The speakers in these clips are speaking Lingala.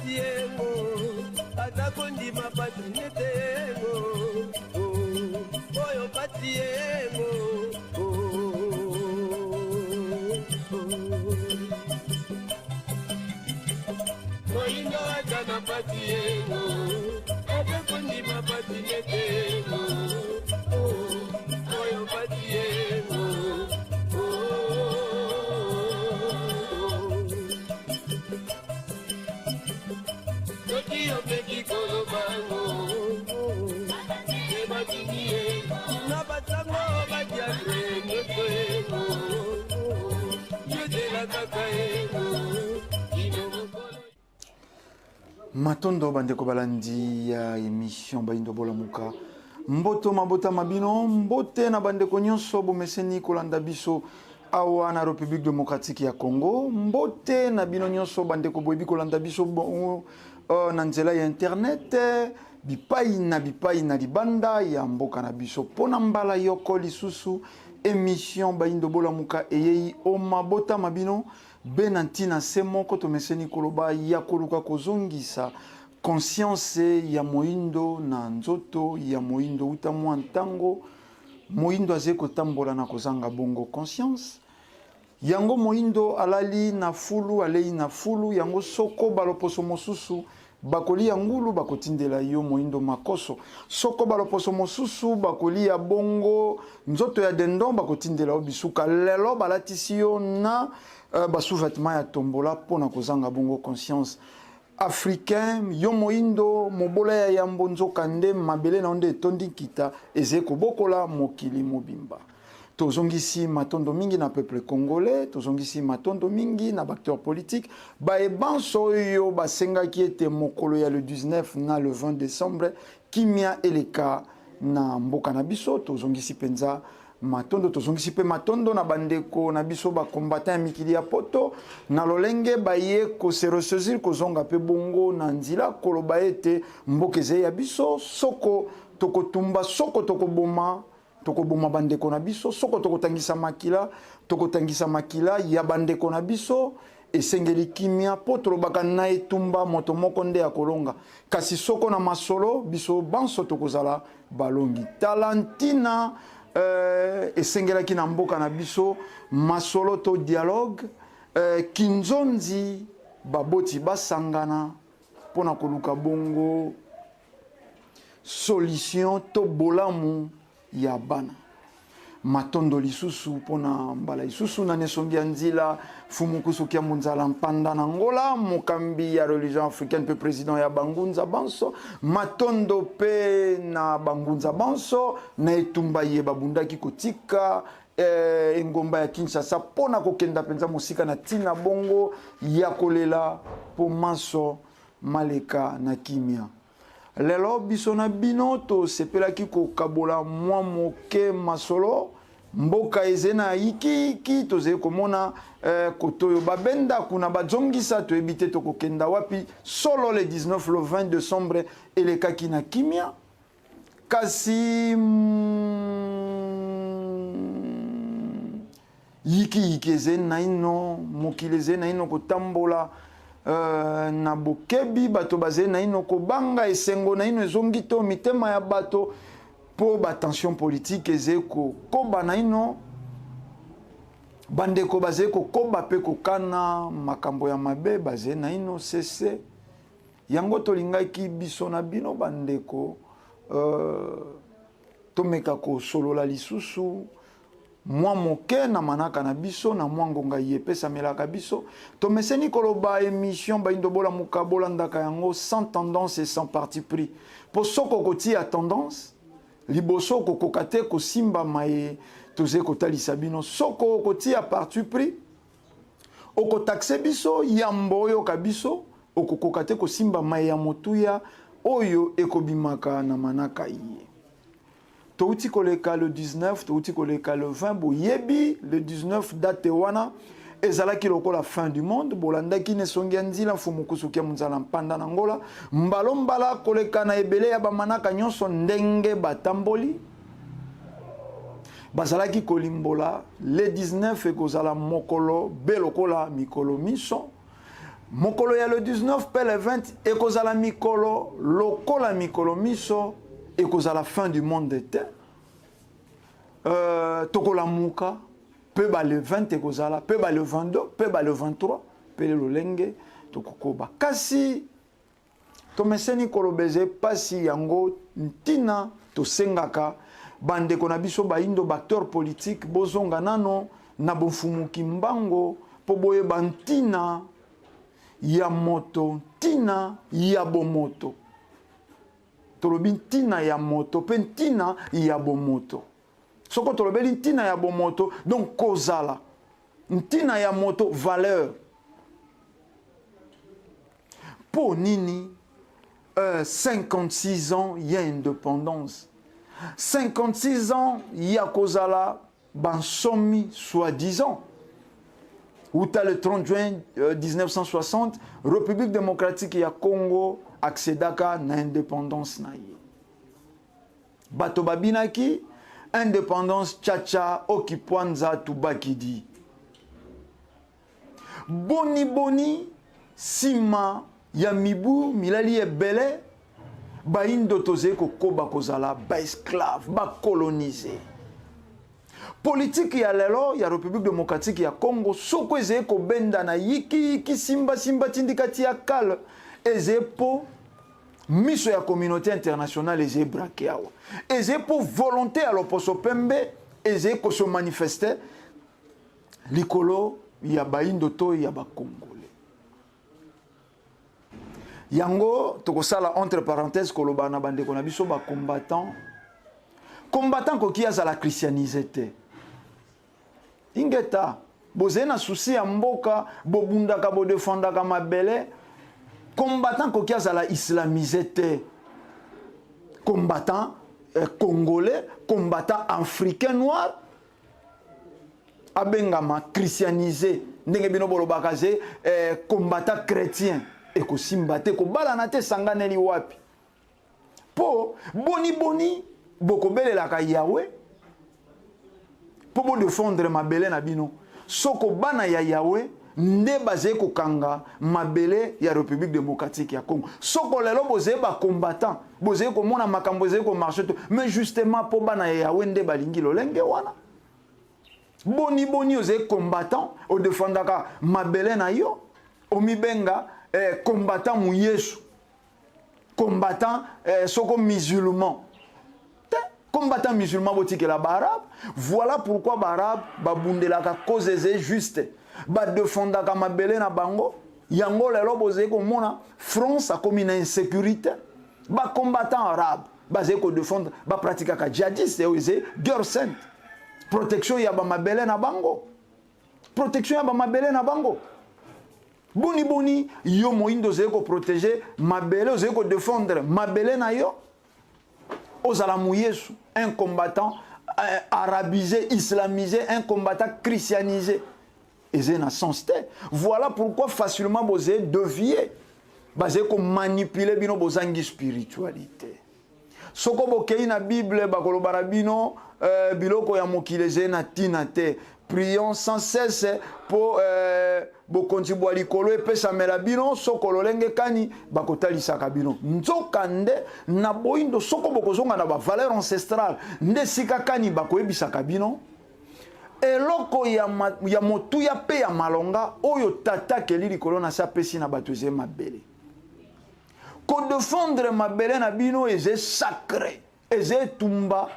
patiengo atakondi mapatinetego oyo patiengo moindo atana patiengo atakondi mapatinetego oyo patiengo Tokyo peki kolobango Ebatinie Nabatango badiakre Nyokwego Yodela kakaego Matondo bandeko balandi ya émission Baindo Bolamuka Mboto mabota mabino mbote na bandeko nyonso bomeseni kolanda biso awa na République démocratique ya Congo mbote na bino nyonso bandeko boyebi kolanda biso na nzela ya internet bipai na libanda ya mboka na biso pona mbala yoko lisusu émission Baindo Bolamuka eyei o mabota mabino benantina semoko tomeseni koloba ya koluka kozongisa conscience ya moindo na nzoto ya moindo utamwa ntango moindo aze kotambola na kozanga bongo conscience yango moindo alali na fulu alei na fulu yango soko baloposo mosusu bakoli ya ngulu bakotindela yo moindo makoso soko baloposo mosusu bakoli ya bongo nzoto ya dendon bakotindela yo bisuka lelo balatisi yo na basouvetement ya tombola pona kozanga bongo conscience africain yo moindo mobola ya yambo nzoka nde mabele na onde etondi kita ezeko bokola mokili mobimba tozongisi matondo mingi na peuple congolais tozongisi matondo mingi na acteurs politiques baebanso oyo basengaki ete mokolo ya le 19 na le 20 décembre kimia eleka na mboka na biso tozongisi penza matondo tozongisi pe matondo na bandeko na biso ba combattant ya mikili ya poto na lolenge baye ko se ressaisir ko zonga pe bongo na nzila koloba ete mbokeze ya biso soko tokotumba soko tokoboma bandeko na biso soko tokotangisa makila ya bandeko na biso esengeli kimia poto lobaka na etumba moto moko nde ya kolonga kasi soko na masolo biso banso tokozala balongi talantina esengelaki na mboka na biso masolo to dialogue kinzonzi baboti basangana pona koluka bongo solution to bolamu ya bana matondo lisusu pona mbala lisusu na nesongi ya nzila fumukusu kia munzala mpanda na ngola mokambi ya religion africaine pe président ya bangunza banso matondo pe na bangunza banso na etumba ye babundaki kotika engomba ya Kinshasa pona kokenda penza musika na tina bongo ya kolela po maso maleka na kimia lelo biso na bino to sepelaki kokabola mwa moke masolo mboka ezena iki toze komona kotoyo babenda kuna bajongisa to ebite to kokenda wapi solo le 19 le 20 décembre elekaki na kimia kasi iki ezena ino mokile ezena ino kotambola na bokebi bato baze na ino kobanga esengo na ino ezongi to mitema ya bato po ba tension politique ezeko koba na ino bandeko baze ko koba pe kokana makambo ya mabe baze na ino cesse yango tolingaki biso na bino bandeko tomeka ko solola lisusu mwa moke na manaka na biso na mwa ngonga yepesa melaka biso tomeseni koloba émission Baindo Bolamuka bolandaka yango sans tendance et sans parti pris po soko koti ya tendance liboso kokokate ko simba maye toze kotalisa bino soko koti ya parti pris okotaxe biso yambo oyo kabiso okokokate ko simba maye ya motuya oyo ekobimaka na manaka iye touti koleka le 19 touti koleka le 20 boyebi le 19 date wana ezalaki lokola fin du monde bolandaki nesongi ya nzila fumukusu kia munzala mpanda na ngola mbala koleka na ebele ya bamanaka nyonso ndenge batamboli bazalaki kolimbola le 19 ekozala mokolo belokola mikolo miso mokolo ya le 19 pe le 20 ekozala mikolo lokola mikolo miso ekozala fin du monde te tokolamuka pe ba le 20 ekozala pe ba le 22 pe ba le 23 pe le lolenge tokokoba kasi tomeseni kolobeze pasi yango ntina tosengaka bandeko na biso baindo acteur politique bozonga nano na bofumuki mbango po boyeba ntina ya moto ntina ya bomoto tolobi ntina ya moto pe ntina ya bomoto soko tolobeli ntina ya bomoto donc kozala ntina ya moto valeur po nini 56 ans il y a indépendance 56 ans il y a kozala bansomi soi-disant où t'as le 30 juin 1960 République démocratique ya Congo accédaka na indépendance na ye bato babinaki indépendance tchacha okipwanza tubakidi boni boni sima ya mibu milali ebele baindo toze kokoba kozala ba esclave ba coloniser politique ya lelo ya République démocratique ya Congo soko eze ko benda na yiki simba tindikati ya kal eze po miso ya communauté internationale eze braqué awa eze po volonté à l'opposo pembe eze ko se manifester likolo ya baindo to ya ba Congolais yango tokosala entre parenthèses koloba na bandeko na biso ba combattant ko ki azala christianisé te ingeta bozena souci ya mboka bobundaka bodefendaka mabele combattant ko ki azala islamisé te combattant congolais combattant africain noir abengama christianisé ndenge bino bolobaka ze combattant chrétien ekosimba te kobalana te sanganeli wapi po boni bokobelelaka Yahweh po bodefendre mabele na bino soko bana ya Yahweh nde bazali kokanga mabele ya République démocratique ya Congo soko lelo bozali ba combattant bozali komona makambo bozali ko marcher to mais justement po bana ya Yahweh nde balingi lolenge wana boni ozali combattant o defendaka mabele na yo omibenga combattant mu Yesu combattant soko musulman combattant musulman botikela barabe voilà pourquoi barabe babundelaka cause eze juste badefendaka mabele na bango yango lelo bozali komona France akomi na insécurité bacombattant arabe bazali kodefendre bapratikaka djihadiste eze guerre sainte protection ya bamabele na bango protection ya bamabele na bango boni yo moindo ozali koprotéger mabele ozali kodefendre mabele na yo ozala mu Yesu un combattant arabisé islamisé un combattant christianisé eze na sens te voilà pourquoi facilement bozali devier bazali ko manipuler bino bozangi spiritualité soko bokei na Bible bakoloba na bino biloko ya mokili eze na tina te prions sans cesse pour bokonzibwa likolo epesamela bino soko lolenge kani bakotalisaka bino nzokande na boindo soko bokozonga na bavaleur ancestrale nde sika kani bakoyebisaka bino eloko ya motuya pe ya malonga oyo tata keli likolo na se apesi na bato eze mabele kodefendre mabele na bino eze sacré eze etumba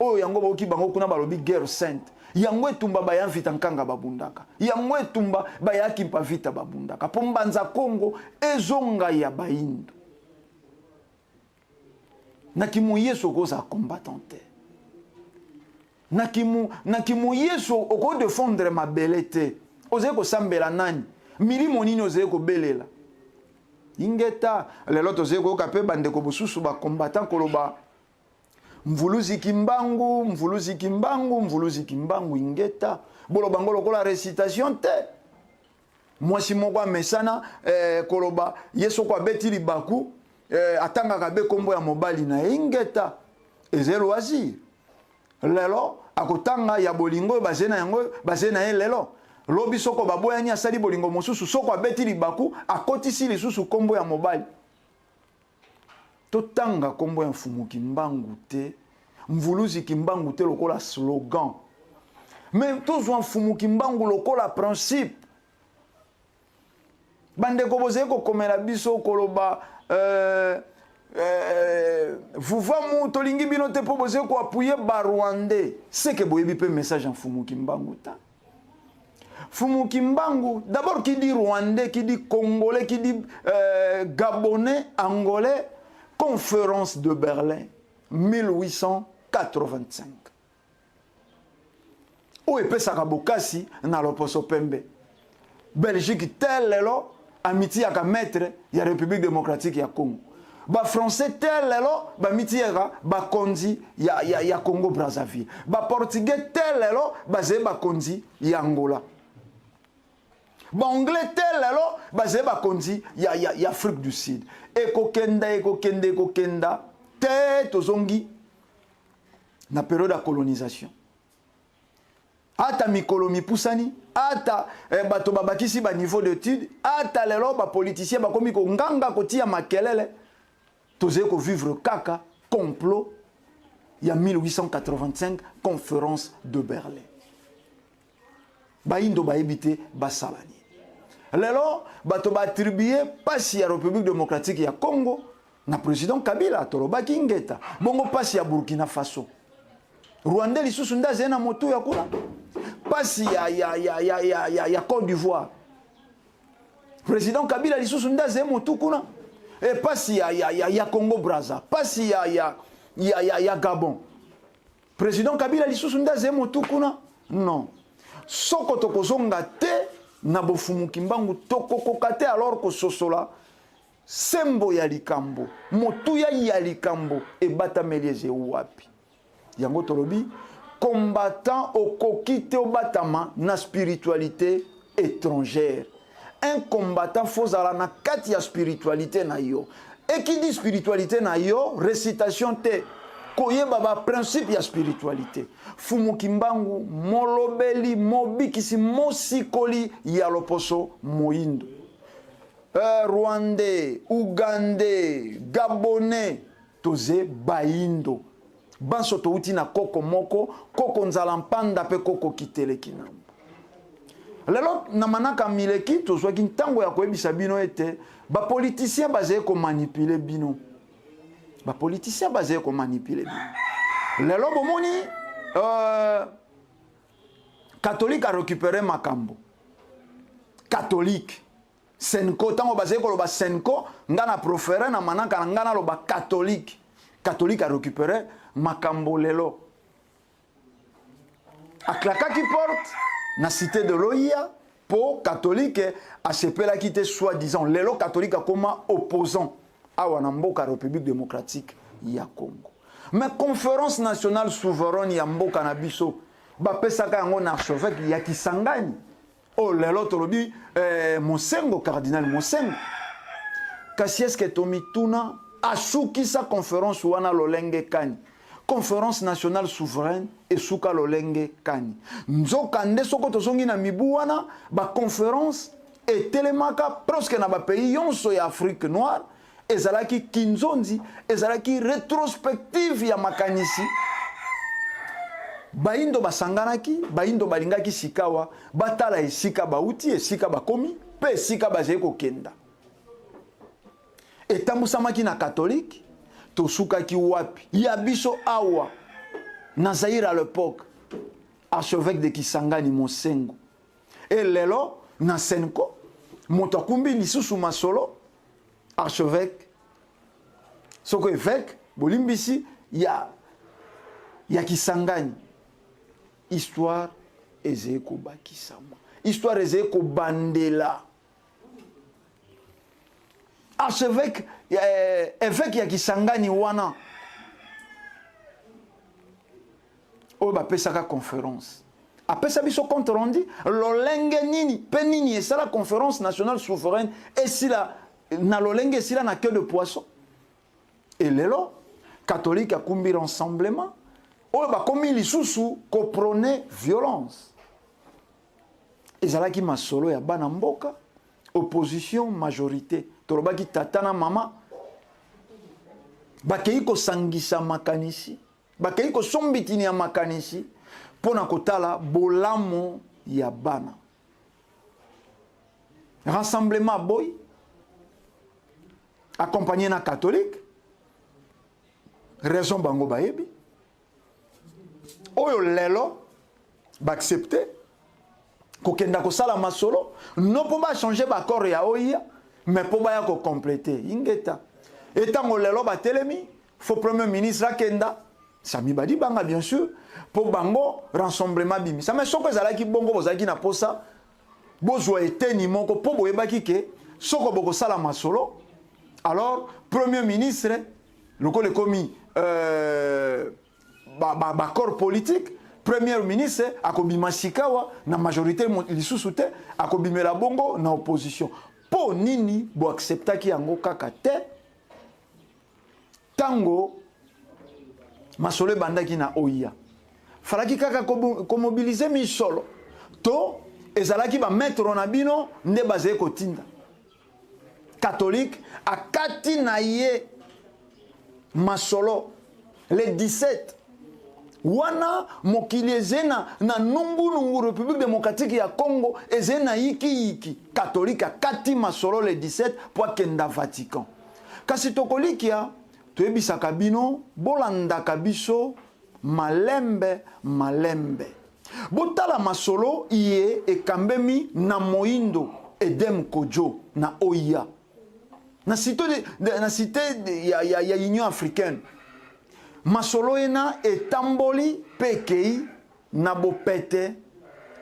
oyo yango baoki bango kuna balobi guerre sainte yango etumba baya vita nkanga babundaka yango etumba bayaki mpa vita babundaka po mbanza Kongo ezonga ya baindo nakimu Yesu okoza combattant te nakimu Yesu oko defendre mabele te ozali kosambela nani milimo nini ozali kobelela ingeta lelo tozali koyoka mpe bandeko bosusu bacombattant koloba mvuluzi kimbangu ingeta boloba ngo lokola récitation te mwasi moko amesana koloba Yesu ko abeti libaku atangaka be kombo ya mobali na ingeta ezelo azir lelo akotanga ya bolingo bazena yango bazena ye lelo lobi soko baboyani asali bolingo mosusu soko abeti libaku akotisi lisusu kombo ya mobali totanga kombo ya mfumu Kimbangu te mvuluzi Kimbangu te lokola slogan mais tozwa mfumu Kimbangu lokola principe bandeko bozali kokomela biso koloba vuvamu tolingi bino te po bozali koappuye ba Rwandais c'est que boyebi pe message en mfumu Kimbangu ta Fumu Kimbangu, d'abord qui dit Rwandais, qui dit Congolais, qui dit Gabonais, Angolais, conférence de Berlin, 1885. Où est Pesakabokasi, na loposo pembe. Belgique tel lelo, amitié à maître, il y a République démocratique ya Congo. Ba français tel lelo, ba mitiera, ba kondi, ya Congo Brazzaville. Ba portugais tel lelo, ba ze ba kondi, ya Angola. Ba anglais tel lelo basé ba konzi ya Afrique du Sud ekokenda te tozongi na période de colonisation ata mikolo mipusani ata bato babakisi ba niveau d'étude ata lelo ba politicien ba komi ko nganga kotia makelele tozé ko vivre kaka complot ya 1885 conférence de Berlin ba indo ba ebité ba salani. Lelo, bato ba attribué pasi ya République démocratique ya Congo na président Kabila toloba kingeta. Bongo pasi ya Burkina Faso. Rwanda lisusu ndaze na moto ya kula. Pasi ya Côte d'Ivoire. Président Kabila lisusu ndaze moto kuna. E pasi ya Congo Brazza. Pasi ya Gabon. Président Kabila lisusu ndaze moto kuna. Non. Soko tokozonga te na bofumu Kimbangu tokokoka te alors que sosola sembo ya likambo motuya ya likambo ebata melieze wapi yango tolobi combattant okoki te obatama na spiritualité étrangère un combattant fozala na kati ya spiritualité na yo et qui dit spiritualité na yo récitation te koyeba ba principe ya spiritualité fumu Kimbangu molobeli mobikisi mosikoli ya loposo moindo Rwandais, Ougandais, Gabonais toze baindo banso touti na koko moko koko nzala mpanda pe koko kitele kinambo lelo na manaka mileki tozwaki ntango ya koyebisa bino ete ba politicien bazali ko manipuler bino ba politicien bazali ko manipuler bino lelo bomoni catholique a récupéré makambo catholique Senko tango bazali ko loba Senko ngana proféré na manaka ngana loba catholique a récupéré makambo lelo aklakaki porte na cité de l'Oia pour catholique a sepela kité soi-disant lelo catholique a koma opposant à Wanamboka République démocratique ya Congo mais conférence nationale souveraine ya mboka na biso ba pesaka yango na archevêque ya Kisangani oh lelo tolobi Mosengo cardinal Mosengo kasi eske tomituna asuki sa conférence wana lolenge kani conférence nationale souveraine et suka lolenge kani nzoka nde soko tozongi na mibu wana ba conférence etelemaka presque na ba pays yonso ya Afrique noire ezalaki kinzonzi ezalaki rétrospective ya makanisi baindo basanganaki baindo balingaki sikawa batala esika bauti esika bakomi pe esika bazali kokenda etambusamaki na catholique tosukaki wapi ya biso awa na Zaïre à l'époque archevêque de Kisangani Mosengo et lelo na Senko moto akumbi lisusu masolo archevêque soko évêque bolimbisi ya Kisangani histoire ezeko bakisama histoire ezeko bandela archevêque évêque ya Kisangani wana oyo bapesaka conférence apesa biso compte rendu lolenge nini pe nini esala conférence nationale souveraine esila na lolenge esila na queue de poisson et lelo catholique akumbi rassemblement oyo bakomi lisusu koprone violence ezalaki masolo ya bana mboka, opposition majorité tolobaki tata na mama bakei kosangisa makanisi, bakei kosombitini ya makanisi pona kotala bolamo ya bana. Rassemblement boy accompagné na catholique, raison bango bayebi oyo lelo accepter kokenda kosala masolo non po ba changer ba corps ya oya mais po ba ya ko compléter ingeta etango lelo ba telemi fo premier ministre akenda Sami Badi banga bien sûr pour bango rassemblement bimi ça mais soko ezalaki bongo bozaki na posa bozwa eteni moko po boyebaki ke soko boko sala masolo alors premier ministre le commis corps politique premier ministre akobima sikawa na majorité lisusu te akobimela bongo na opposition po nini bo acceptaki yango kaka te tango masolo bandaki na oya falaki kaka ko mobiliser misolo to ezalaki ba mettre na bino nde bazé kotinda catholique akati na ye masolo le 17 wana mokili ezena na nungu République démocratique ya Congo ezena yiki catholique akati masolo le 17 po kenda Vatican kasi tokolikia toyebisaka bino bolandaka biso malembe botala masolo iye ekambemi na moindo Edem Kojo na oya na cité ya Union africaine masolo ena etamboli pekei na bopete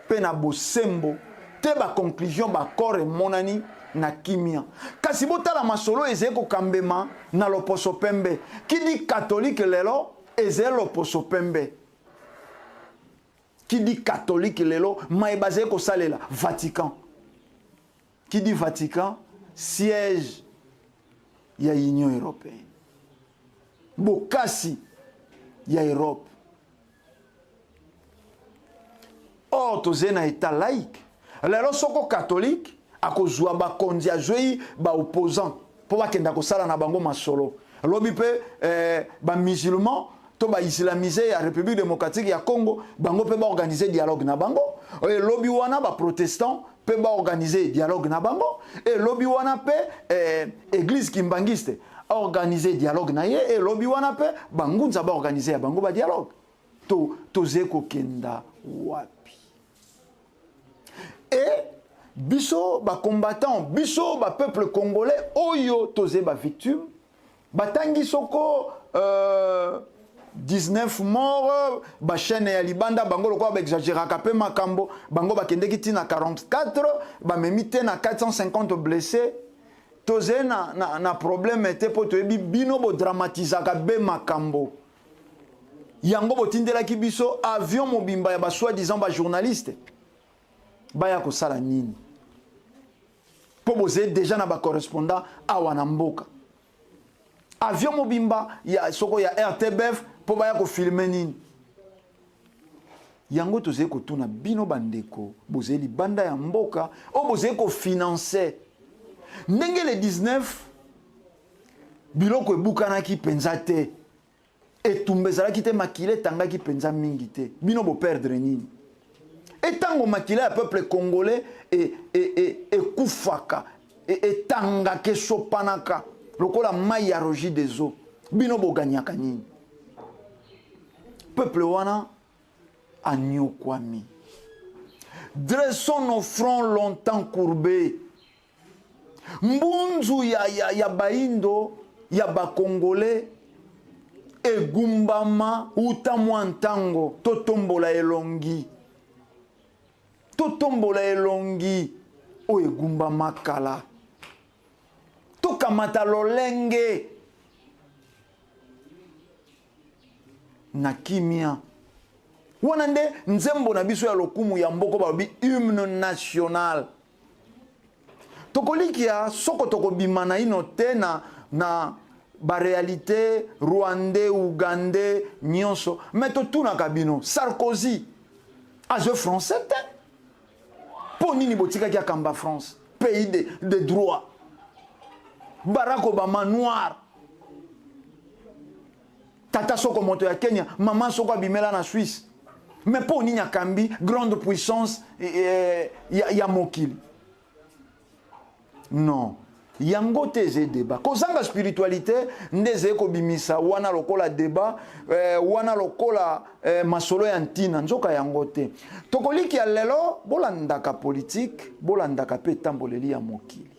pe na bosembo te ba conclusion ba corps monani na kimia kasi botala masolo eze ko kambema na loposo pembe qui dit catholique lelo eze loposo pembe qui dit catholique lelo maïbazé ko salela Vatican qui dit Vatican siège ya Union européenne bokasi ya Europe or tozena état laïque lelo soko catholique akozwa ba konzi azoi ba opposant po bakenda kosala na bango masolo lobi pe ba musulman to ba islamisé ya République démocratique ya Congo bango pe ba organiser dialogue na bango et lobi wana ba protestant pe ba organiser dialogue na bango et lobi wana pe église kimbangiste organiser dialogue na ye et lobi wana pe bangunza ba organiser ya bango ba dialogue to zeko kenda wapi et biso ba combattant biso ba peuple congolais oyo toze ba victime batangi soko 19 morts ba chaîne ya libanda bango lokwa ba exagéraka pe makambo bango bakendeki tina 44 ba memite na 450 blessés toze na problème était po toyebi bino bo dramatisaka be makambo yango botindelaki biso avion mobimba ya ba soi-disant ba journaliste baya kosala nini po boze déjà na ba correspondant awa na mboka avion mobimba ya soko ya RTBF po baya ko filmer nini yango toze ko tuna bino bandeko boze libanda ya mboka o boze ko financer ndenge le 19 biloko ebukanaki penza te etumbezalaki te makile tangaki penza mingi te bino bo perdre nini etango makile ya peuple congolais ekufaka etangaka esopanaka lokola mai ya rogi des eaux bino boganyaka nini peuple wana anyokwami dressons nos fronts longtemps courbés mbunzu ya baindo ya bakongolais egumbama uta mwa ntango totombola elongi o egumbama kala tokamata lolenge na kimia wana nde nzembo na biso ya lokumu ya mboko balobi hymne national tokolikia soko tokobima na ino te na baréalité rwandais ougandais nyonso mais totunaka bino Sarkozy aje français te Po nini botika kia kamba France, pays de droit. Barack Obama noir. Tata soko moto ya Kenya, maman soko abimela na Suisse. Mais po nini akambi grande puissance ya mokili. Non. Yango teze débat. Kozanga spiritualité ndeze ko bimisa wana lokola débat wana lokola masolo ya ntina nzoka yango te. Tokoliki ya lelo bolandaka politique, bolandaka pe tamboleli ya mokili.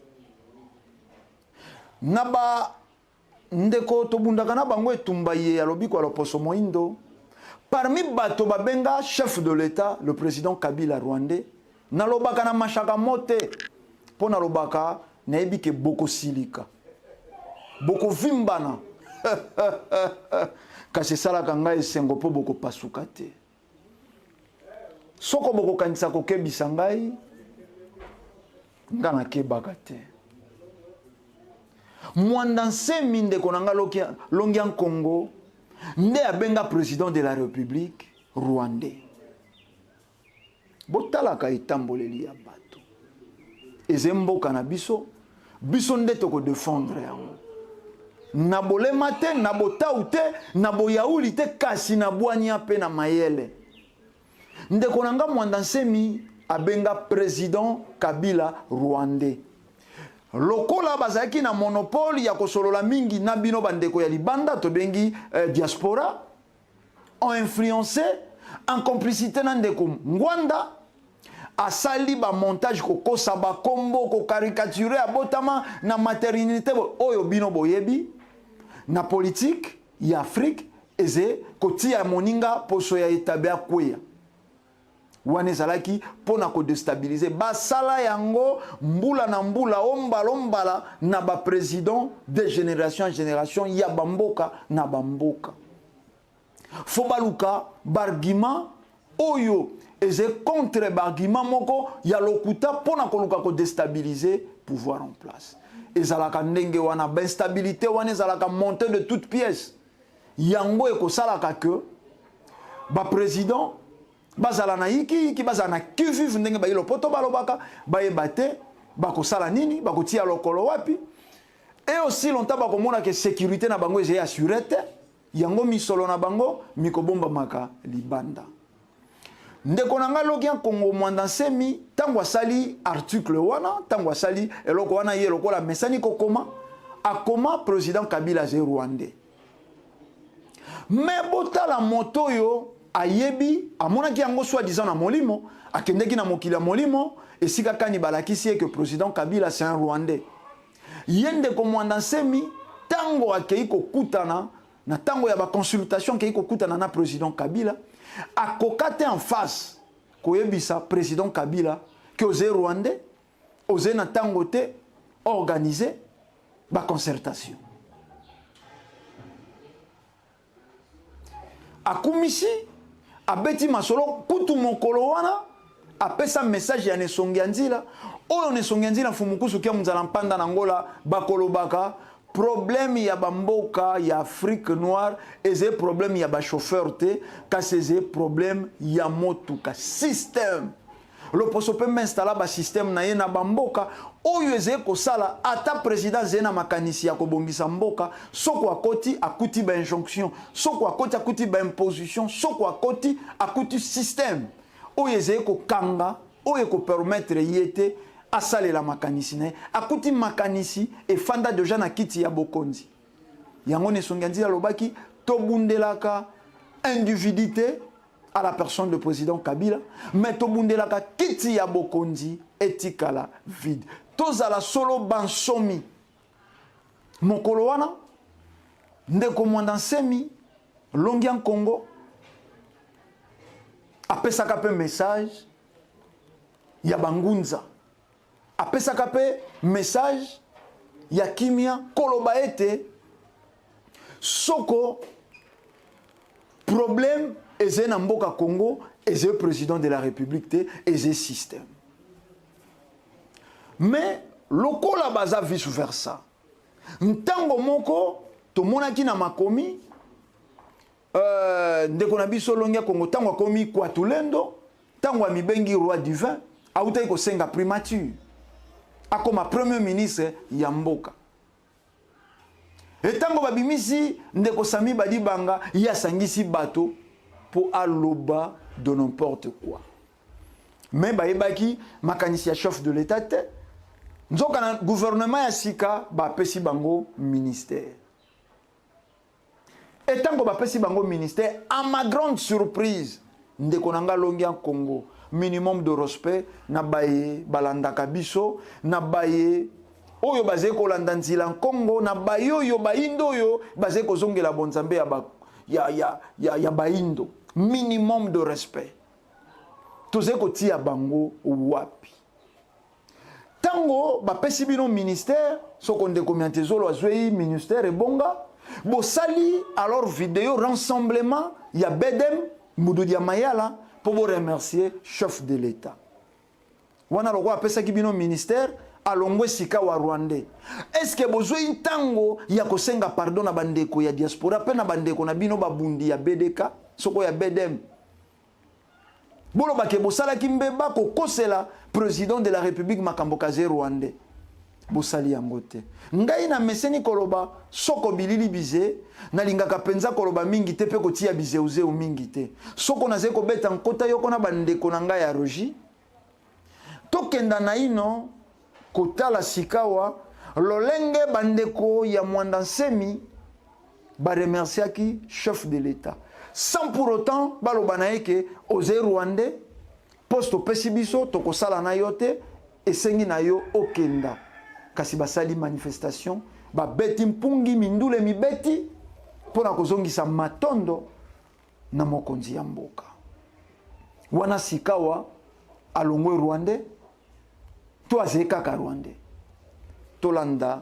Naba ndeko tobundaka na bango etumba ye alobi ko loposo moindo. Parmi bato babenga chef de l'État, le président Kabila rwandais, nalobaka na mashaka mote po nalobaka nayebi ke boko silika boko vimbana kasi salaka ngai esengo po boko pasuka te soko boko kanisa kokebisa ngai nga nakebaka te mwanda nsemi ndeko na nga longi en Congo nde abenga président de la République rwandais botalaka etamboleli ya bato eze mboka na biso biso nde toko défendre yango na bolema te na botau te na boyauli te kasi na bwania pe na mayele ndeko na nga mwanda nsemi abenga président Kabila rwandais lokola bazalaki na monopole ya kosolola mingi na bino bandeko ya libanda tobengi diaspora ont influencé en complicité na ndeko Ngwanda asali ba montage ko kosa ba kombo ko caricaturer abotama na maternité oyo bino boyebi na politique ya Afrique eze kotia moninga poso ya etabia kweya wane zalaki pona ko déstabiliser basala yango mbula na mbula ombala na ba président de génération en génération ya bamboka na bamboka fobaluka bargima oyo eze contre bargima moko ya lokuta pona koluka ko déstabiliser pouvoir en place ezalaka ndenge wana ba instabilité wana ezalaka montée de toutes pièces yango ekosalaka que ba président bazala na iki bazala na kiviv ndenge bayilo poto balobaka bayebate bakosala nini bakotia lokolo wapi et aussi longtemps bakomona que sécurité na bango eze assuré te yango misolo na bango mikobomba maka libanda ndeko na nga loki en Congo mwanda nsemi tango asali article wana tango asali eloko wana ye lokola mesani kokoma akoma président Kabila ze rwandais mais botala moto yo ayebi amonaki yango soi-disant na molimo akendeki na mokili ya molimo esika kani balakisi que président Kabila c'est un rwandais yende ko mwanda nsemi tango akei kokutana na tango ya ba consultation akei kokutana na président Kabila akokate en face koyebisa président Kabila que oze rwandais oze na tango te organiser ba concertation akumisi abeti masolo kutu mokolo wana apesa message ya nesongi nzila oyo nesongi nzila fumukusu kia muzala mpanda na ngola bakolobaka problème ya bamboka ya Afrique noire eze problème ya ba chauffeur te kasi eze problème ya motuka système loposo pe m'installa ba système na ye na bamboka oyo eze kosala ata président zena makanisi ya kobongisa mboka soko akoti akuti ba injonction soko akoti akuti ba imposition soko akoti akuti système oyo eze kokanga oyo ko permettre yete asale la makanisi ne akuti makanisi e fanda deja na kiti ya bokonzi yango ne songanzi lobaki tobundelaka individualité à la personne du président Kabila mais tobundelaka kiti ya bokonzi etikala vide tozala solo bansomi mokolo wana ndeko mwanda nsemi longi en Congo apesaka pe message ya bangunza apesaka pe message ya kimia koloba ete soko problème eze na mboka Congo eze président de la République te eze système mais lokola baza vice versa ntango moko tomonaki na makomi ndeko na biso longia Congo tango akomi Kwatulendo tango amibengi roi divin autai ko senga primature akoma premier ministre ya mboka etango babimisi ndeko Sami Badibanga ya sangisi bato pour aloba de n'importe quoi mais bayebaki makanisi ya chef de l'état te nzoka na gouvernement ya sika bapesi bango ministère etango bapesi bango ministère à ma grande surprise ndeko nanga longi en Congo minimum de respect na baye balandaka biso na baye oyo bazé ko landa nzila en Congo na baye oyo baindo oyo bazé ko zongela bonzambe ya baindo minimum de respect toze ko tia bango wapi tango bapesi bino ministère soko ndeko Miantezolo azwei ministère ebonga bosali alors vidéo rassemblement ya Bedem Mududi ya Mayala pour vous remercier chef de l'état wana loko apesa ki bino ministère alongwe sika wa Rwandais est-ce que bozoi ntango ya kosenga pardon na bandeko ya diaspora pe na bandeko na bino babundi ya BDK soko ya Bedem bolo bake bosala kimbeba ko kosela président de la République makambo kaze Rwandais bosali yango te ngai na meseni koloba soko bilili bize na lingaka penza koloba mingi te pe kotia bizeuze o mingi te soko naze ko beta nkota yoko na bandeko na ngai ya Rogi tokenda na ino kotala sikawa lolenge bandeko ya Mwanda Nsemi ba remerciaki chef de l'état sans pour autant baloba na eke oze Rwandais poste opesi biso tokosala na yo te esengi na yo okenda kasi basali manifestation babeti mpungi mindule mibeti pona kozongisa matondo na mokonzi ya mboka wana sikawa alongwe Rwandais to azekaka Rwandais tolanda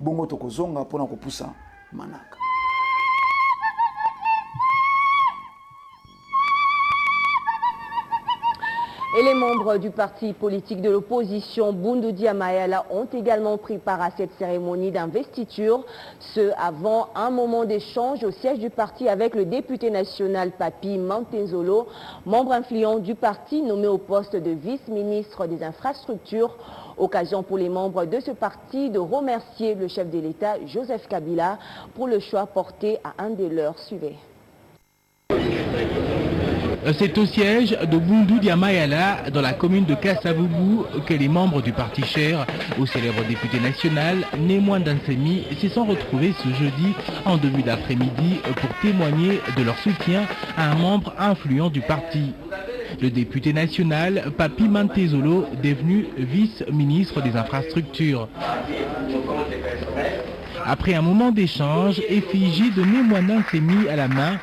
bongo tokozonga pona kopusa manaka. Et les membres du parti politique de l'opposition Bundu Dia Mayala ont également pris part à cette cérémonie d'investiture, ce avant un moment d'échange au siège du parti avec le député national Papi Mantenzolo, membre influent du parti nommé au poste de vice-ministre des infrastructures. Occasion pour les membres de ce parti de remercier le chef de l'État Joseph Kabila pour le choix porté à un des leurs. Suivez. C'est au siège de Bundu Dia Mayala, dans la commune de Kassavubu, que les membres du parti cher au célèbre député national, Mwanda Nsemi, se sont retrouvés ce jeudi en début d'après-midi pour témoigner de leur soutien à un membre influent du parti. Le député national, Papi Mantenzolo, devenu vice-ministre des infrastructures. Après un moment d'échange, effigie de Mwanda Nsemi à la main,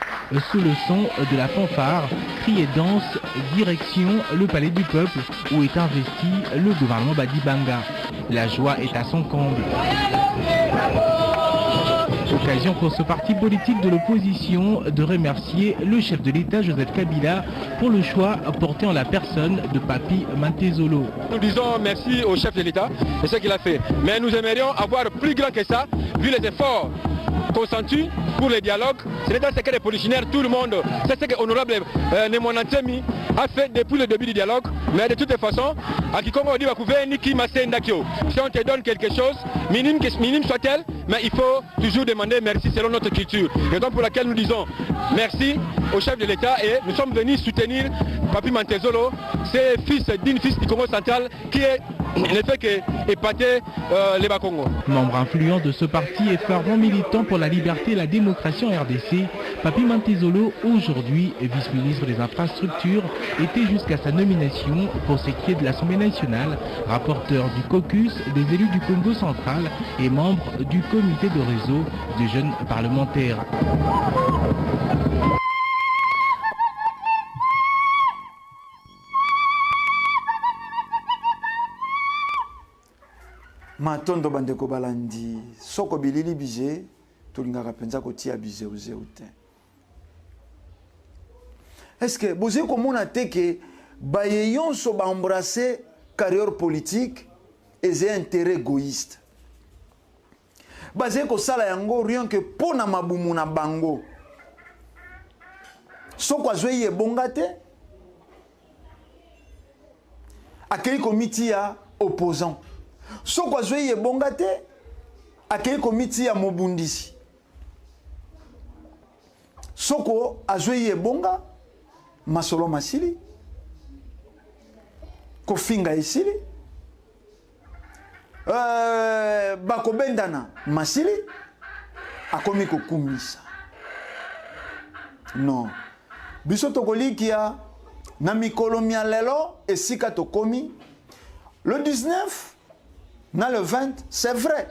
sous le son de la fanfare, cri et danse, direction le palais du peuple où est investi le gouvernement Badibanga. La joie est à son comble. Occasion pour ce parti politique de l'opposition de remercier le chef de l'État Joseph Kabila pour le choix porté en la personne de Papi Mantenzolo. Nous disons merci au chef de l'État de ce qu'il a fait. Mais nous aimerions avoir plus grand que ça, vu les efforts consentis pour le dialogue. Ce n'est pas ce que les polichinelles, tout le monde, c'est ce que l'honorable Mwanda Nsemi a fait depuis le début du dialogue. Mais de toute façon, à quiconque on dit si on te donne quelque chose, minime soit-elle, mais il faut toujours demander merci selon notre culture. Raison pour laquelle nous disons merci au chef de l'État et nous sommes venus soutenir Papi Mantenzolo, c'est fils d'une fils du Congo central qui est ne fait qu'épater les Bas-Congo. Membre influent de ce parti et fervent militant pour la liberté et la démocratie en RDC, Papi Mantenzolo, aujourd'hui vice-ministre des infrastructures, était jusqu'à sa nomination pour ce qui est de l'Assemblée nationale, rapporteur du caucus des élus du Congo central et membre du comité de réseau des jeunes parlementaires. Matondo bandeko balandi soko bilili bije tolingaka penza kotia bije oute. Est-ce que vous avez komona te que bayeyon so ba embrasser carrière politique et des intérêts égoïstes. Basé ko sala yango rien que pona mabumu na bango. Soko azwe ye bongate akei komiti ya opposant. Soko azoi ebonga te, akei komiti ya mobundisi. Soko azoi ebonga, masolo masili, kofinga esili, bakobendana masili, akomi kokumisa. Non. Biso tokolikia na mikolo mia lelo esika tokomi. Le 19 na le 20, c'est vrai.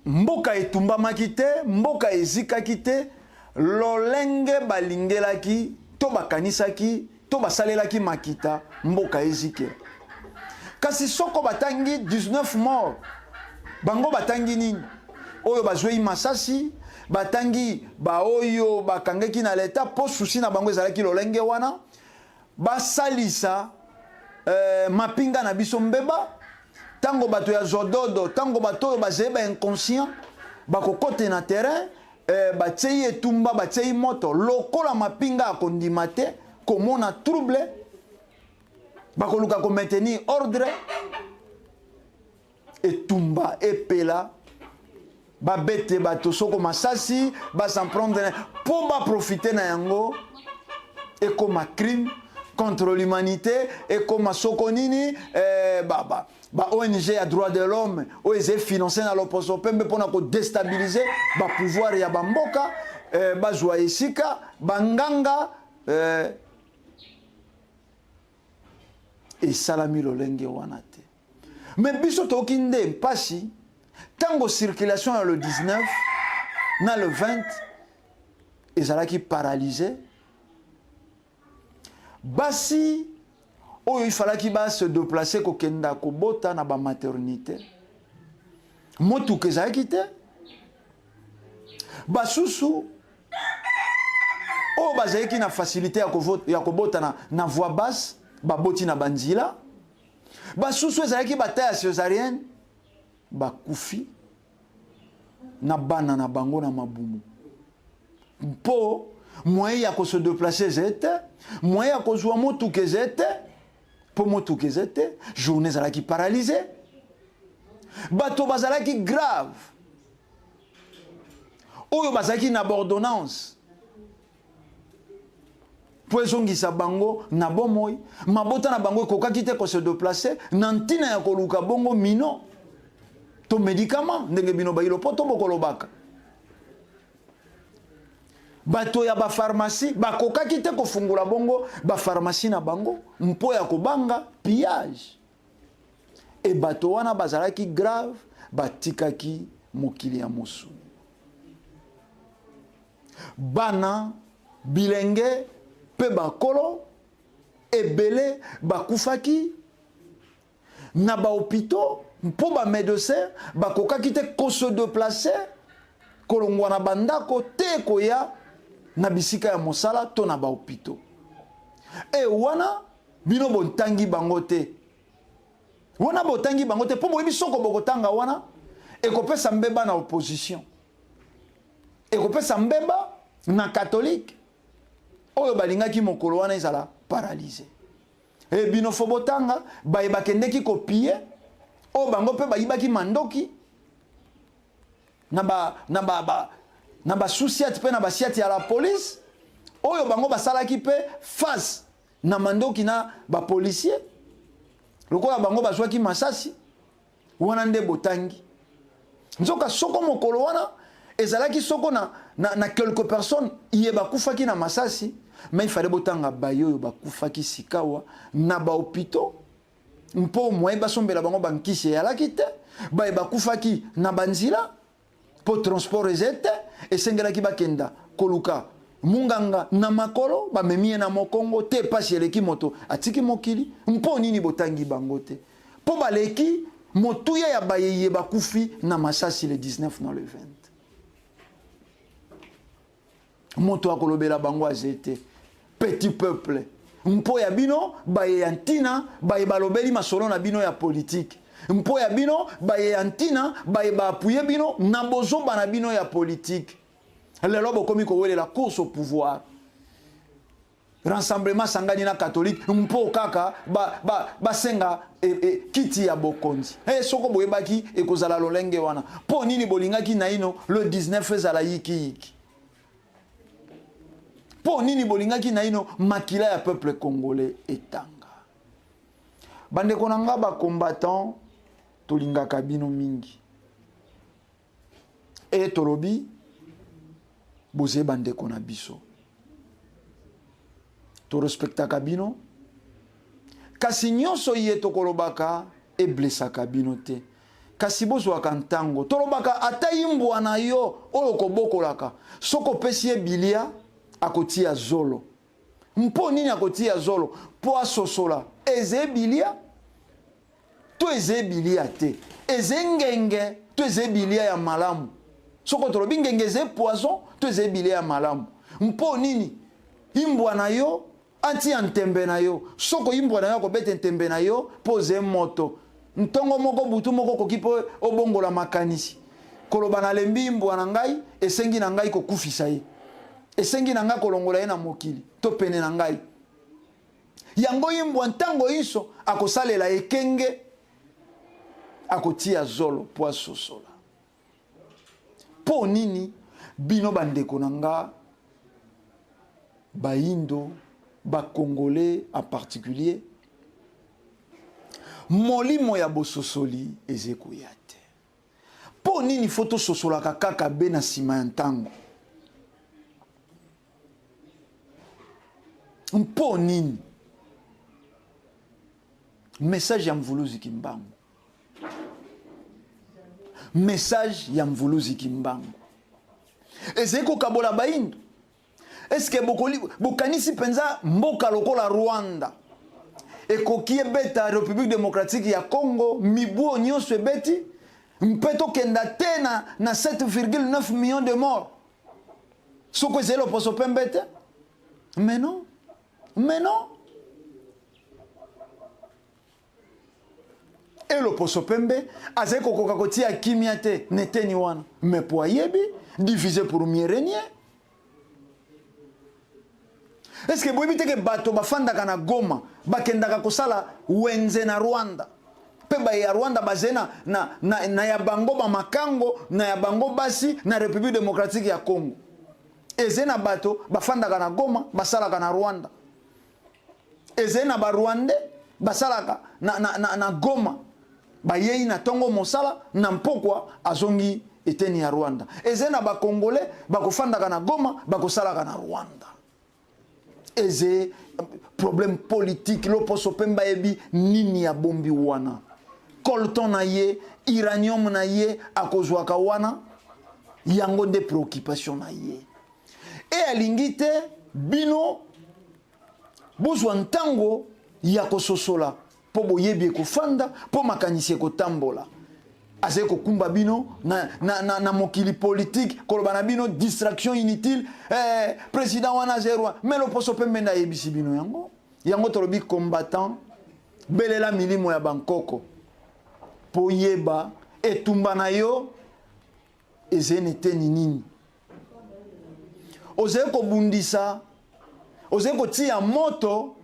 Mboka etumbamaki te, mboka ezikaki te, lolenge balingelaki, to bakanisaki, to basalelaki makita, mboka ezike. Kasi soko batangi 19 morts, bango batangi nini? Oyo bazwei masasi, batangi ba oyo bakangeki na leta, po susi na bango ezalaki lolenge wana, basalisa mapinga na biso mbeba, tango bato ya zododo, tango bato oyo bazeba inconscient, bakokote na terrain, batsei etumba, batsei moto, lokola mapinga akondima te, komona trouble, bakoluka ko maintenir ordre, etumba, epela, babete bato soko masasi, s'en prendre, pour ba profiter na yango, et comme crime contre l'humanité, et comme sokonini, ONG à droit de l'homme, ONG financé dans l'opposition, pour déstabiliser le pouvoir ya bamboka, bazwa esika, banganga, et salami lolenge wanate. Mais biso tokinde mpasi, tango circulation le 19, na le 20, ezalaki paralysé. Basi, oh, il fallait qu'il se déplacer kokenda kobota na ba maternité. Motu keza kite. Basusu, oh, bazaki na facilité ya kobota na voix basse, baboti na banzila. Basusu ezalaki bataille césarienne, bakufi na bana na bango na mabumu. Po moyen ya ko se déplacer zete, moyen ya ko zwa motu kezete, po motu kezete, journée zalaki paralysée. Bato bazalaki grave. Oyo bazalaki na ordonnance. Po ezongisa bango na bomoi, mabota na bango kokaki te ko se déplacer, nantina ya koluka bongo mino. To médicament ndenge bino bayilo poto bokolobaka. Bato ya ba pharmacie bakokaki te kofungula bongo ba pharmacie na bango mpo ya kobanga pillage. E bato wana bazalaki grave batikaki mokili ya mosu. Bana bilenge pe bakolo ebele bakufaki na ba hôpitaux mpo ba médecin bakokaki te ko se déplacer kolongwa na bandako te koya na bisika ya mosala to na ba hôpitaux. E wana bino bontangi bango te. Wana botangi bango te po boyebi soko bokotanga wana ekopesa mbeba na opposition. Ekopesa mbeba na catholique. Oyo balingaki mokolo wana ezala paralysé. E bino fo botanga bayebakendeki kopie o bango pe bayibaki mandoki na ba souciate pe na ba siate ya la police oyo bango basalaki pe face na mandoki na ba policier lokola bango bazwaki masasi wana nde botangi nzoka soko mokolo wana ezalaki soko na quelques personnes iye bakufaki na masasi mais il fallait botanga bayo bakufaki sikawa na ba hôpitaux mpo moye basombela bango bankisi eyalaki te baye bakufaki na banzila po transport ezete esengelaki bakenda koluka munganga na makolo bamemie na mokongo te pasi eleki moto atiki mokili mpo nini botangi bango te po baleki motuya ya bayeye bakufi na masasi le 19 na le 20 moto akolobela bango azete petit peuple mpo ya bino baye ya ntina baye balobeli masolo na bino ya politique mpo ya bino baye ya ntina baye baapuye bino na bozomba na bino ya politique lelo bokomi kowelela course au pouvoir rassemblement sangani na catholique mpo kaka basenga kiti ya bokonzi soko boyebaki ekozala lolenge wana po nini bolingaki na ino le 19 ezala yiki po nini bolingaki na ino makila ya peuple congolais etanga bandeko na nga bacombattant tolingaka bino mingi tolobi boze bandeko na biso to respectaka bino kasi nyonso ye tokolobaka eblesaka bino te kasi bozwaka ntango tolobaka ata yimbwa na yo oyo kobokolaka soko pesi ye bilia akotia zolo mpo nini akotia zolo po asosola eze bilia to eze bilia te eze ngenge to eze bilia ya malamu soko tolobi ngenge eze poison to eze bilia ya malamu mpo nini yimbwa na yo anti ya ntembe na yo soko yimbwa na yo akobete ntembe na yo po ze moto ntongo moko butu moko koki po obongola makanisi koloba na lembi yimbwa na ngai esengi na ngai kokufisa ye esengi na ngai kolongola ye na mokili to pene na ngai yango yimbwa ntango iso akosalela ekenge akotia zolo po asosola po nini bino bandeko na nga baindo Congolais en particulier molimo ya bososoli ezekuya te po nini foto sosolaka kaka be na sima ya ntango mpo nini message ya mvuluzi kimbangu message ya mvuluzi kimbangu ezeko kabola baindo. Est-ce que bokanisi penza mboka lokola Rwanda ekoki beta République démocratique ya Congo mibuo nyonso ebeti mpeto kenda te na 7,9 millions de morts soko ezelo poso pembete mais non et le poso pembe azeko koka kotia kimia te neteni wana mais po ayebi divisé pour mieux régner. Est-ce que vous évitez que bato bafandaka na Goma bakendaka kosala wenze na Rwanda peba ya Rwanda bazena na ya bango ba makango na ya bango basi na République démocratique ya Congo ezena bato bafandaka na Goma basalaka na Rwanda ezena ba Rwanda basalaka na Goma bayei na tongo mosala na mpokwa azongi eteni ya Rwanda ezena ba Congolais bakofandaka na Goma bakosalaka na Rwanda eze problème politique loposo pemba ebi nini ya bombi wana colton na ye uranium na ye akozwaka wana yango de préoccupation na ye et alingite bino bozwa ntango ya kososola po boyebi ekofanda po makanisi ekotambola azeko kumba bino na mokili politique koloba na bino distraction inutile président wana zero mais le poso pembe na yebisi bino yango tolobi combattant belela milimo ya bankoko po yeba etumba na yo ezene te nini ozeko bundisa ozeko tia moto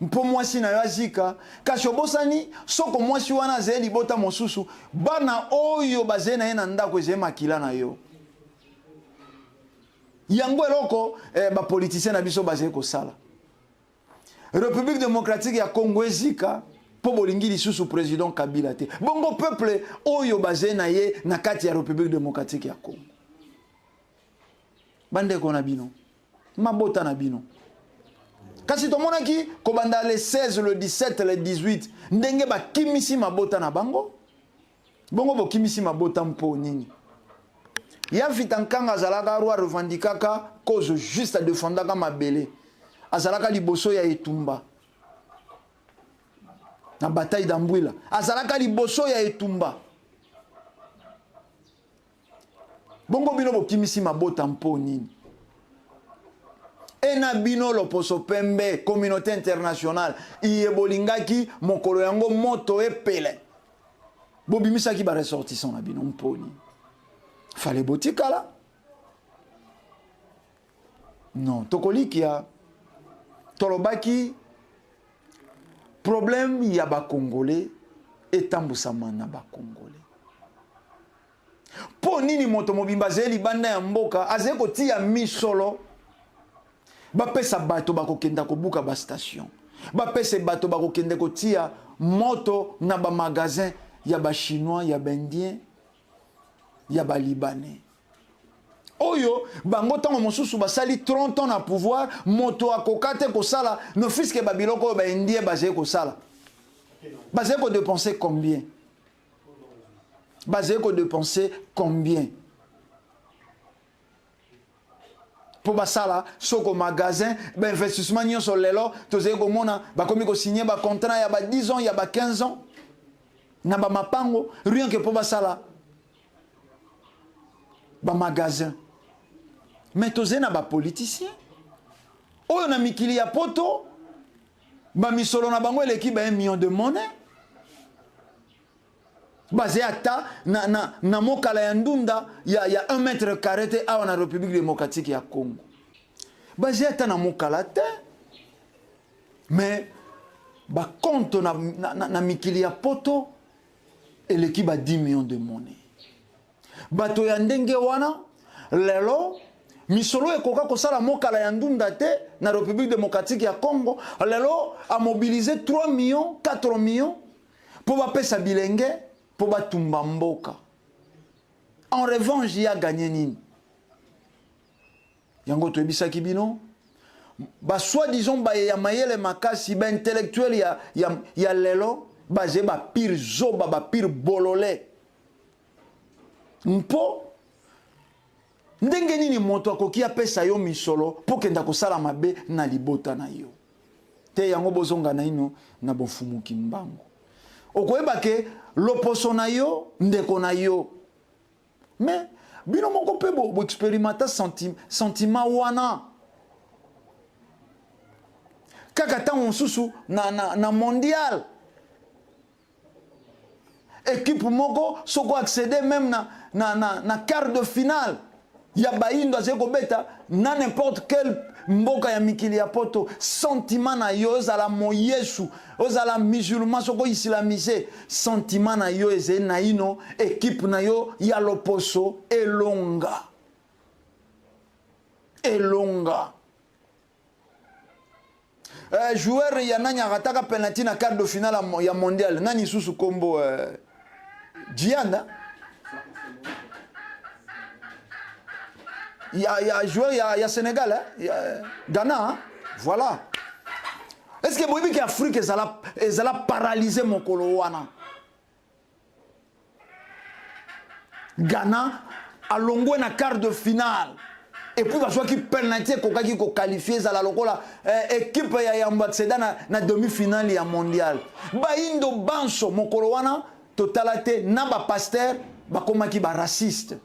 mpo mwasi na yo azika kasi obosani soko mwasi wana azali libota mosusu bana oyo bazali na ye na ndako ezali makila na yo yango eloko bapolitisien na biso bazali kosala République démocratique ya Congo ezika po bolingi lisusu président Kabila te bongo peuple oyo bazali na ye na kati ya République démocratique ya Congo bandeko na bino mabota na bino kasi tomonaki kobanda le 16 le 17 le 18 ndenge bakimisi mabota na bango bongo bokimisi mabota mpo nini ya vitankanga azalaka roi revendikaka cause juste à défendaka mabele azalaka liboso ya etumba na bataille d'Ambwila azalaka liboso ya etumba bongo bino bokimisi mabota mpo nini ena bino loposo pembe communauté internationale iye bolingaki mokolo yango moto epele bobimisaki ba ressortissant na bino mponi fallait botikala non tokolikia tolobaki problème ya ba Congolais etambusama na ba Congolais. Po nini moto mobimba zeli banda ya mboka aze kotia misolo ba pesa bato bakokenda kobuka ba station. Ba pesa bato bakokende kotia moto na ba magasin ya ba chinois, ya ba indien, ya ba libanais. Oyo bango tango mosusu basali 30 ans na pouvoir moto akokate kosala no fiske babiloko ba indien bazé kosala. Bazé ko dépenser combien? Bazé ko dépenser combien? Pour basala soko magasin ba investissement nyonso lelo tozé ko mona ba komi ko signer ba contrat ya ba 10 ans ya ba 15 ans na ba mapango rien que pour basala ba magasin. Mais tozé na ba politicien oyo na mikili ya poto ba misolo na bango eleki ba 1 million de monnaie basé ata na mokala ya ndunda ya 1 mètre carré te awa na République démocratique ya Congo. Basé ata na mokala te. Mais ba compte na mikili ya poto eleki ba 10 millions de monnaie. Bato ya ndenge wana lelo misolo ekoka kosala mokala ya ndunda te na République démocratique ya Congo lelo a mobilisé 3 millions 4 millions pour ba pesa bilenge pour batumba mboka. En revanche, il y a gagné nini. Yango to ebisaki bino ba soi-disant ba ya mayele makasi ba intellectuel ya lelo basé ba pire zoba ba pire bololé. Mpo ndenge nini moto akoki apesa yo misolo po kenda kosala mabe na libota na yo. Te yango bozonga na ino na bofumuki mbango. Okoyeba ke loposo na yo ndeko na yo. Mais bino moko pe bo expérimenta sentiment wana. Kaka ta onsusu na mondial. Équipe moko soko accéder même na quart de finale. Ya baindo azeko beta na n'importe quel mboka ya mikili ya poto sentiment na yo ozala moyesu ozala musulman soko islamisé sentiment na yo eze na ino équipe na yo ya loposo elonga joueur ya nani akataka penalty na quart de finale ya mondial nani susu kombo Diana. Il y a joueur, il y a Sénégal, hein? Ghana, hein? Voilà. Est-ce que vous voyez qu'Afrique est paralysée mon colowana? Ghana a longé na quart de finale. Et puis, parce qu'il penalty qui qualifié la lokola équipe ya ambassadeur na demi-finale ya mondial. Ba indo banso mon colowana totalate na ba pasteur ba komaki ba raciste.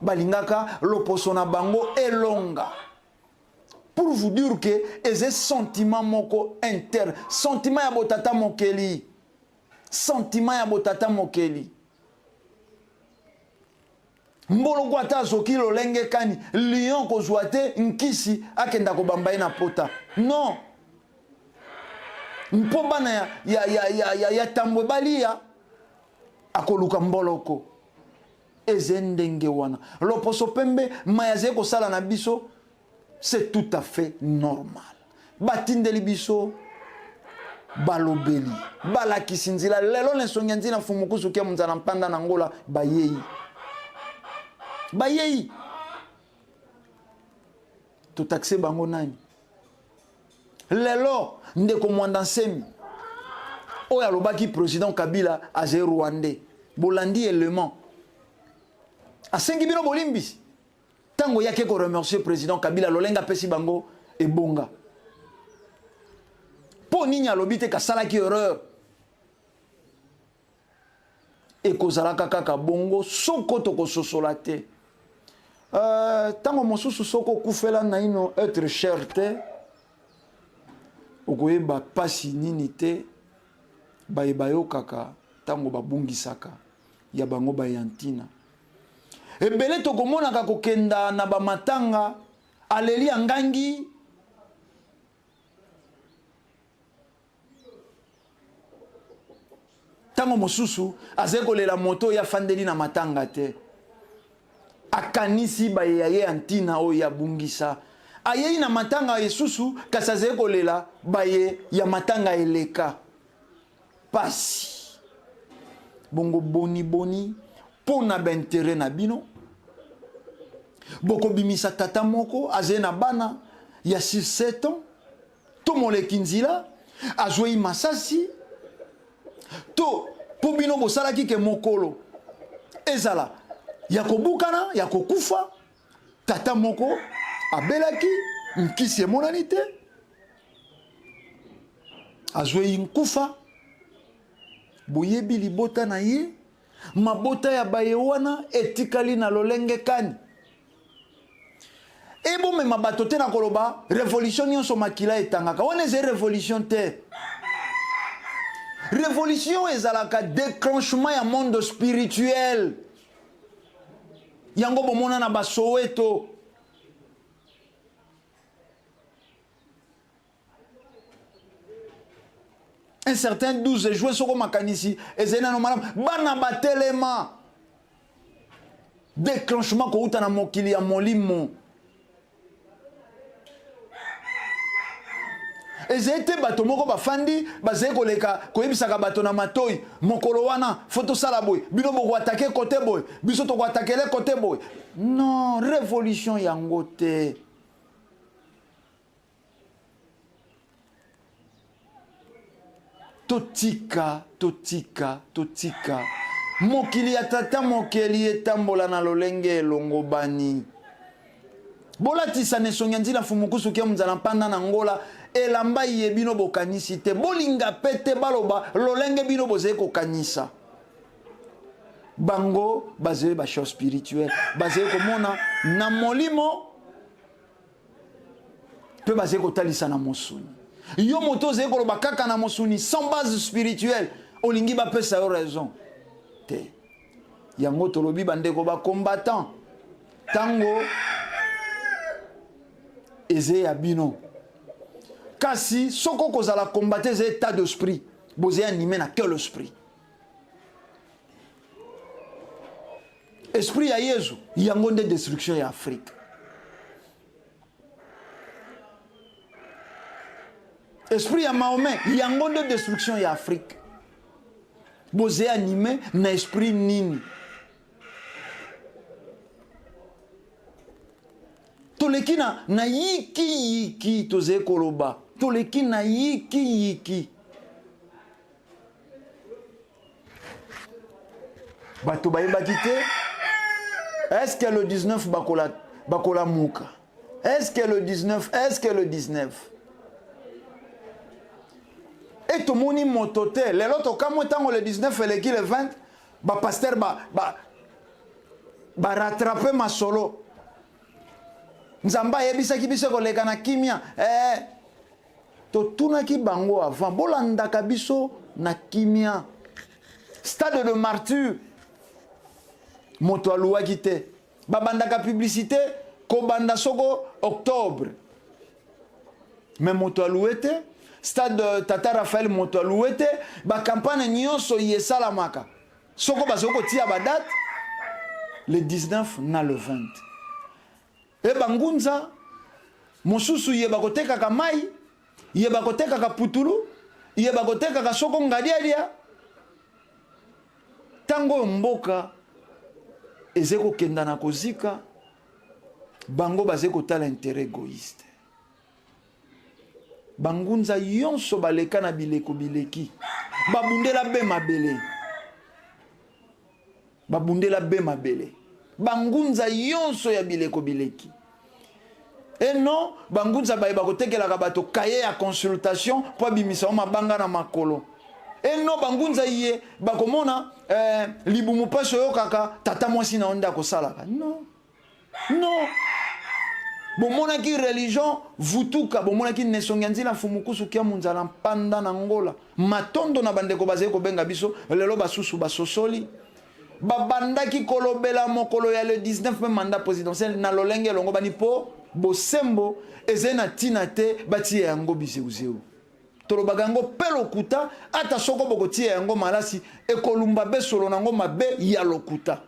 Balingaka loposo na bango elonga. Pour vous dire que eze sentiment moko interne, sentiment ya botata mokeli. Sentiment ya botata mokeli. Mbolo kwata soki lolenge kani lion ko zwate nkisi akenda ko bambaye na pota. Non. Mpomba na ya tambwe balia akoluka mboloko. Ezendenge wana loposo pembe mayaze ko sala na biso c'est tout à fait normal batindeli biso balobeli balakisi nzila lelo lensongi nzina fumukusu kia munzana mpanda na ngola bayeyi to taxe bango nani lelo ndeko mwanda nsemi oya lobaki président Kabila aze Rwandais bolandi élément asengi bino bolimbi tango yake ko remercier président Kabila lolenga pesi bango ebonga po nini alobite kasalaki erreur ekozalaka kaka bongo soko to kososola te tango mosusu soko kufela na ino être cher te okoyeba pasi nini te bayebayo kaka tango babungisaka ya bango bayantina. Ebele tokomonaka kokenda na bamatanga aleli angangi tango mosusu azekole la moto ya fandeli na matanga te akanisi ba yaye antina o ya bungisa aye na matanga yesusu kasi azekole la baye ya matanga eleka pasi bongo boni boni pona ba intérêt na bino boko bimisa tata moko aze na bana ya 6-7 ans to moleki nzila azwei masasi to po bino bosalaki ke mokolo ezala ya kobukana ya kokufa tata moko abelaki nkisi emonani te azwei nkufa boyebi libota na ye mabota ya baye wana etikali na lolenge kani ebomema bato te na koloba révolution nyonso makila etangaka wana eza révolution te révolution ezalaka déclenchement ya monde spirituel yango bomona na basoweto un certain 12 juin soko makanisi ezena no malam bana batelema déclenchement ko uta na mokili ya molimo ezete bato moko bafandi bazali koleka koyebisaka bato na matoi mokolo wana foto sala boy bino boko attaquer côté boy biso to ko attaquer le côté boy non révolution yango te totika mokili ya tata mokeli etambola na lolenge elongo bani bolatisa nesongi nzila fumukusu ke muzala mpanda na ngola elamba ye bino bokanisi te bolinga pete baloba lolenge bino bozali kokanisa bango bazali bachose spirituelle bazali komona na molimo mpe bazali kotalisa na mosuni yo moto ozali koloba kaka na mosuni sans base spirituelle olingi bapesa yo raison te yango tolobi bandeko bacombattant tango eze ya bino kasi soko kozala combattre eze état d'esprit bozali animé na quel esprit esprit ya Yesu yango nde destruction ya Afrique esprit ya Mahomet yango nde destruction ya Afrique bozali animé na esprit nini toleki na yiki tozali koloba toleki na yiki bato bayebaki te est-ce que le 19 bakola muka est-ce que le 19 et tomoni moto te lelo tokamwe ntango le 19 eleki le 20 bapaster rattrape masolo nzambe ayebisaki biso koleka na kimia totunaki bango avant bolandaka biso na kimia stade de martyr moto aluwaki te babandaka publicité kobanda soko octobre mais moto aluwe te stade tata Raphaël moto aluwe te bakampagne nyonso yesalamaka soko bazoko kotia badate le 19 na le 20 e bangunza mosusu yeba kotekaka mai yeba kotekaka putulu yeba kotekaka soko ngadiadia tango mboka eze kokenda na kozika bango baze kotala intérêt égoïste bangunza yonso baleka na bileko bileki babundela be mabele bangunza yonso ya bileko bileki et non bangunza bayeba kotekelaka bato kaye ya consultation po abimisa mabanga na makolo et non bangunza ye bakomona libumu paso yo kaka tata mwasi na onda kosalaka non bomonaki religion vutuka bomonaki nesongi nzila fumukusu kia munzala mpanda na ngola matondo na bandeko bazali kobenga biso lelo basusu basosoli babandaki kolobela mokolo ya le 19 me mandat présidentiel na lolenge longo bani po bosembo ezena tina te batie yango biseuzeu tolobaga yango pe lokuta ata soko bokotia yango malasi ekolumba be solo nango mabe ya lokuta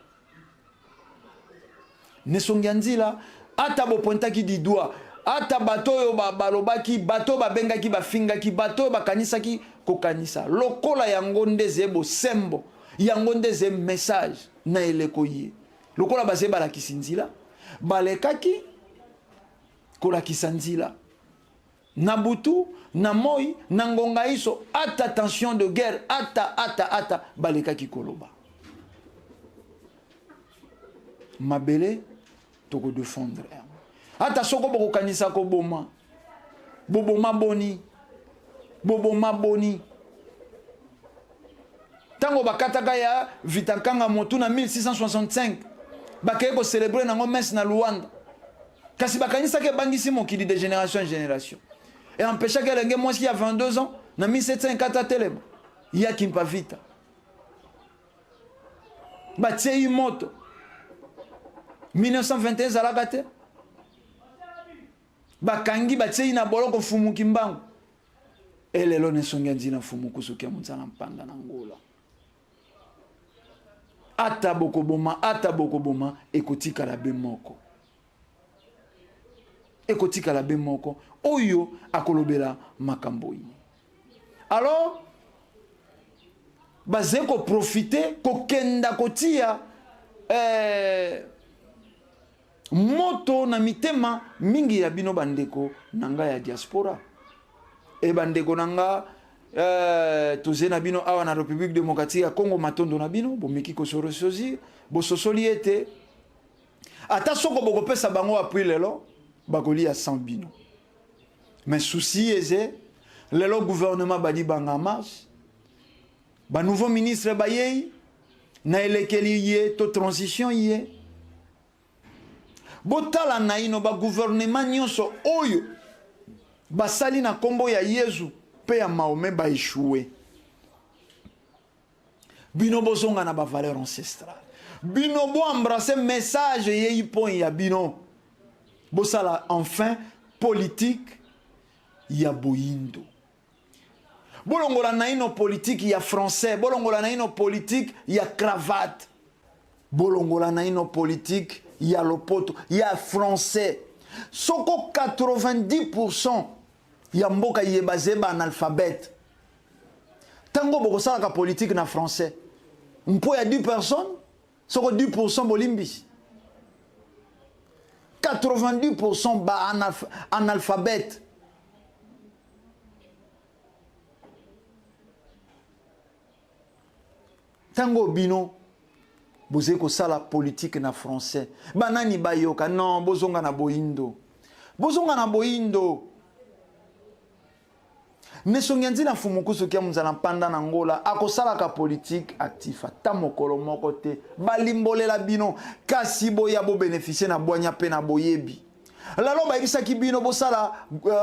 nesongi ya nzela ata bopointaki di doigt ata bato oyo balobaki bato babengaki bafingaki bato oyo bakanisaki kokanisa lokola yango ndeze bosembo yango ndeze message na eleko ye lokola baze balakisi nzela balekaki kolakisa nzela na butu na moi na ngonga iso ata tension de guerre ata balekaki koloba mabele toko défendre ata soko bokokanisa ko boma boni tango bakataka ya Vitankanga motu na 1665 bakeye ko célébrer nango messe na Luanda kasi bakanisa ke bangisi mokili de génération en génération et empêcha que l'engé moi qui a 22 ans na 1704 à Telema ya kimpa vita batie moto 1921 zalakate bakangi batie na boloko fumuki mbangu elelo nesonga nzina fumuku soki ya mutana mpanda na ngola ata bokoboma ekotika la be moko oyo akolobela makambo yi alors baze ko profiter kokenda kotia moto na mitema mingi ya bino bandeko nanga ya diaspora e bandeko nanga toze na bino awa na République démocratique ya Congo matondo na bino bomeki kosorosozi bososoli ete ata soko bokopesa bango apui lelo bakoli ya 100 bino mais souci eze lelo gouvernement badi banga marche ba nouveau ministre bayei na elekeli ye to transition ye botala na ino ba gouvernement nyonso oyo basali na kombo ya Yesu pe ya Mahomet ba échoué bino bozonga na ba valeur ancestrale bino bo embrasser message ye ipon ya bino bosala enfin politique ya boyindo bolongola na ino politique ya français bolongola na ino politique ya cravate bolongola na ino politique ya lopoto ya français soko 90% ya mboka yebaze ba analphabète tango bokosala politique na français mpo ya 10 personnes soko 10% bolimbisi 90% ba analphabète tango bino boze ko sala politique na français banani bayoka non bozonga na boyindo nesongi na fumukusu kia muzala mpanda na ngola akosala ka politique actif ata mokolo moko te balimbolela bino kasi boya bo bénéficier na bwanya pe na boyebi lalo bayebisaki bino bosala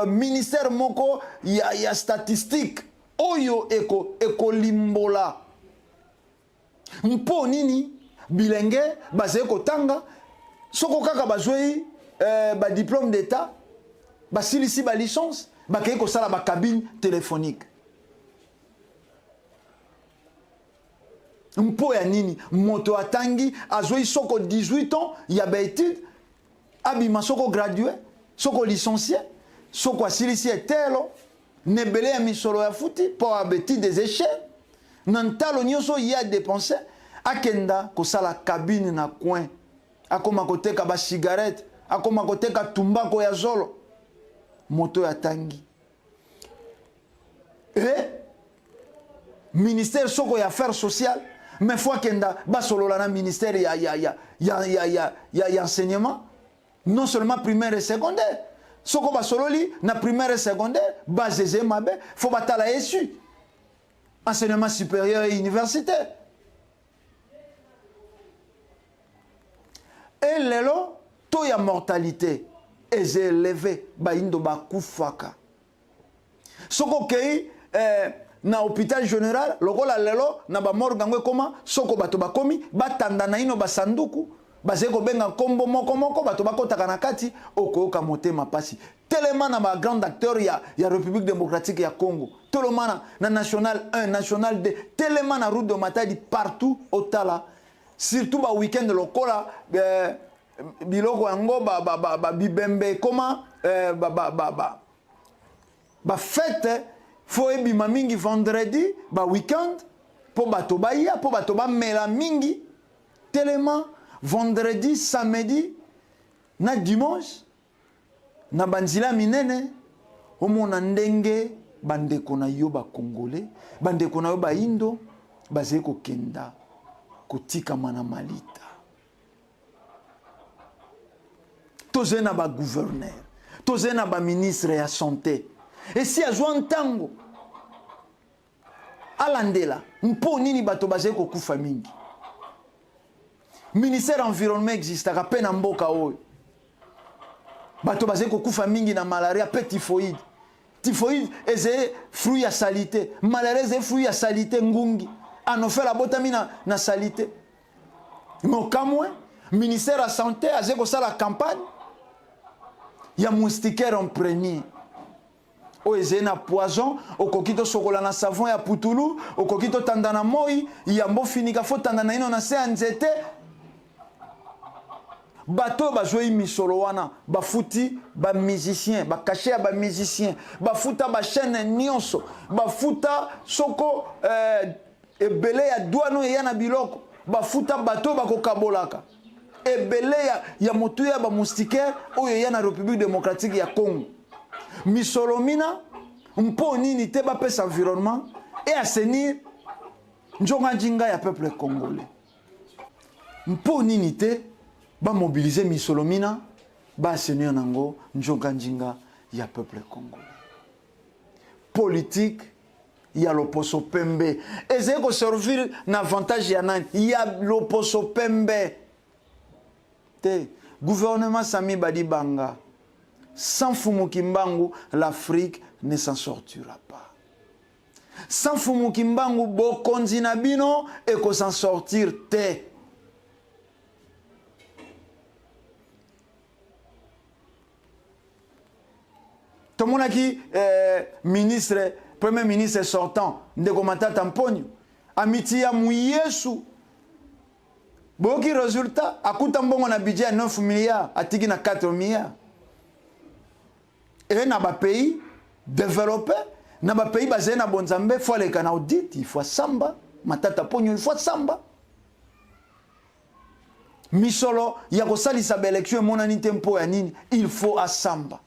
ministère moko ya statistique oyo ekolimbola mpo nini bilenge baze kotanga soko kaka bazoi ba diplôme d'état basilisi ba licence bakei kosala ba cabine téléphonique mpo ya nini moto atangi azoi soko 18 ans ya ba étude abima soko gradué soko licencié soko asilisi etelo nebele ya misolo ya futi po abeti des échecs nantalo nyonso ya dépenser akenda kosala cabine na coin akoma koteka ba cigarette akoma koteka tumbako ya zolo moto ya tangi ministère soko ya affaires sociales mais fois kenda basolola na ministère ya enseignement non seulement primaire et secondaire soko basololi na primaire et secondaire bazeze mabe faut batala esu enseignement supérieur et universitaire et lelo to ya mortalité est élevé ba indo ba kufaka soko kei na hôpital général lokola lelo na ba morgue ngwe koma soko bato bakomi batanda na ino basanduku bazeko benga kombo moko bato bakotaka na kati okoyoka motema pasi tellement na ba grand acteur ya République démocratique ya Congo, tellement na national 1, national 2, tellement na route de Matadi partout au Tala, surtout ba week-end lokola biloko yango ba bibembe comment ba fête faut ebima mingi vendredi ba week-end po bato baya po bato ba mela mingi tellement vendredi samedi na dimanche na banzila minene omona ndenge bandeko na yo ba congolais bandeko na yo ba indo bazali kokenda kotikama na malita tozali na ba gouverneur tozali na ba ministre ya santé esi azwa ntango alandela mpo nini bato bazali kokufa mingi ministère environnement existaka pe na mboka oyo bato bazali kokufa mingi na malaria pe typhoïde typhoïde ezali fruit ya salité malaria ezali fruit ya salité ngungi anofela botami na salité mokamwe ministère ya santé azali kosala campagne ya moustiquaire en premier oyo ezali na poison okoki tosokola na savon ya putulu okoki totanda na moi yambo finika fo tanda na ino na se ya nzete bato bazoi misolo wana bafuti ba musicien bakache ya ba musicien bafuta ba chaîne nyonso bafuta soko ebele ya douano ya na biloko bafuta bato bakokabolaka ebele ya motu ya ba moustiquaire oyo ya na République démocratique ya Congo misolo mina mpo nini te bapesa environnement et assainir njonga njinga ya peuple congolais mpo nini te ba mobiliser misolomina ba assainir nango njonga njinga ya peuple congolais politique ya loposo pembe ezali ko servir na avantage ya nani ya loposo pembe te gouvernement Sami Badibanga sans Fumu Kimbangu l'Afrique ne s'en sortira pas sans Fumu Kimbangu bokonzi na bino et ko s'en sortir te tomonaki ministre premier ministre sortant Ndeko Matata Mponyo amiti ya muyesu boki résultat akuta mbongo na budget ya 9 milliards atiki na 4 milliards et na ba pays développé na ba pays basé na bonzambe faut les kana audit il faut samba Matata Mponyo il faut samba misolo ya kosalisa ba élection monani tempo ya nini il faut asamba.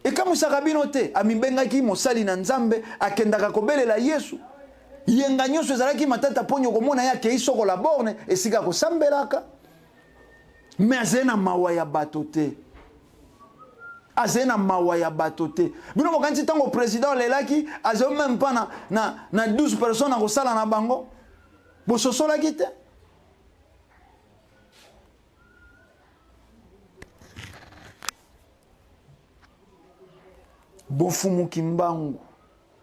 Et quand Moussa Rabino te amibengaki mosali na nzambe akendaka kobelela Yesu yenga nyonso ezalaki Matata Mponyo komona yake isoko la borne esika kosambelaka mais azena mawa ya bato te azena mawa ya bato te bino mokanisi tango président lelaki azo même pas na 12 personnes à kosala na bango bososolaki te bon Fumu Kimbangu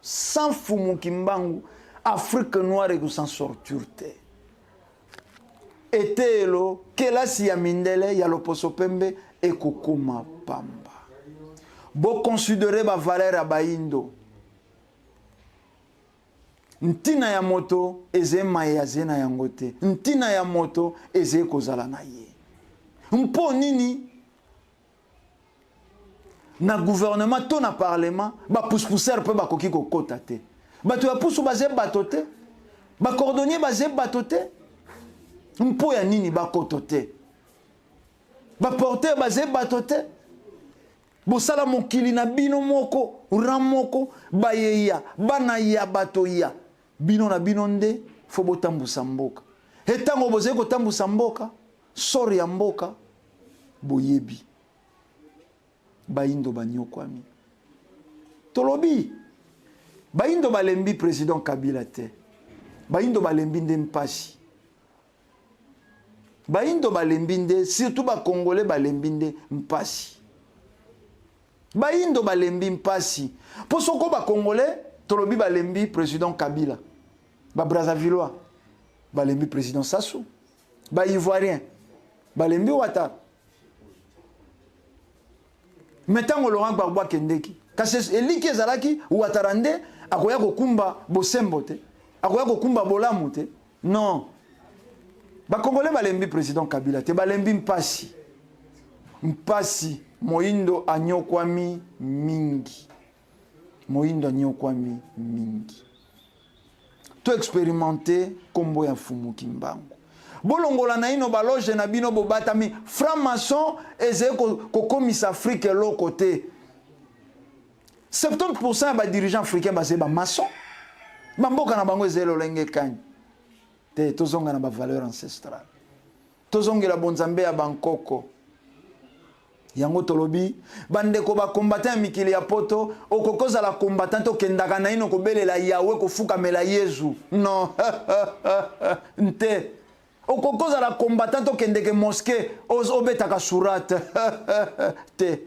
sans Fumu Kimbangu Afrique noire et s'en sortir te etelo kelasi ya mindele ya loposo pembe et kokoma pamba bo considérer ba valeur ya baindo ntina ya moto ezema ya zena yango te ntina ya moto eze kozala na ye mpo nini na gouvernement to na parlement ba pousse-pousser pe ba koki kokota te bato ya pousse baze bato te ba cordonnier baze bato te mpo ya nini ba koto te ba porteur baze bato te bosala mokili na bino moko ramoko bayeya bana ya bato ya bino na bino nde fo botambusa mboka etango boze kotambusa mboka sori ya mboka boyebi baindo banyokwami tolobi baindo balembi président Kabila te baindo balembi nde mpasi baindo balembi nde surtout ba congolais balembi nde mpasi baindo balembi mpasi po soko ba congolais tolobi balembi président Kabila ba Brazzavillois balembi président Sassou ba ivoirien balembi Ouattara Metango Laurent Gbagbo kendeki. Kasi eliki ezalaki Ouattarandé akoya kokumba bosembo te. Akoya kokumba bolamu te. Non. Ba Congolais balembi président Kabila te balembi mpasi. Mpasi moindo anyokwami mingi. Moindo anyokwami mingi. To expérimenter kombo ya fumu kimbango. Bolongola na ino baloge na bino bobatami franc-maçon eze ko komisa Afrique l'autre côté. 70% ba dirigeants africains ba ba maçon. Bamboka na bango ezelo lenge kany. Te tozonga na ba valeur ancestrale. Tozongela bonzambe ya Bankoko. Yango tolobi bandeko ba combattant mikili ya poto okokoza la combattant okendaka na ino kobelela Yahweh kofuka mela Yesu. Non. Nte okokoza la combattant okendeke mosquée obetaka surat. Te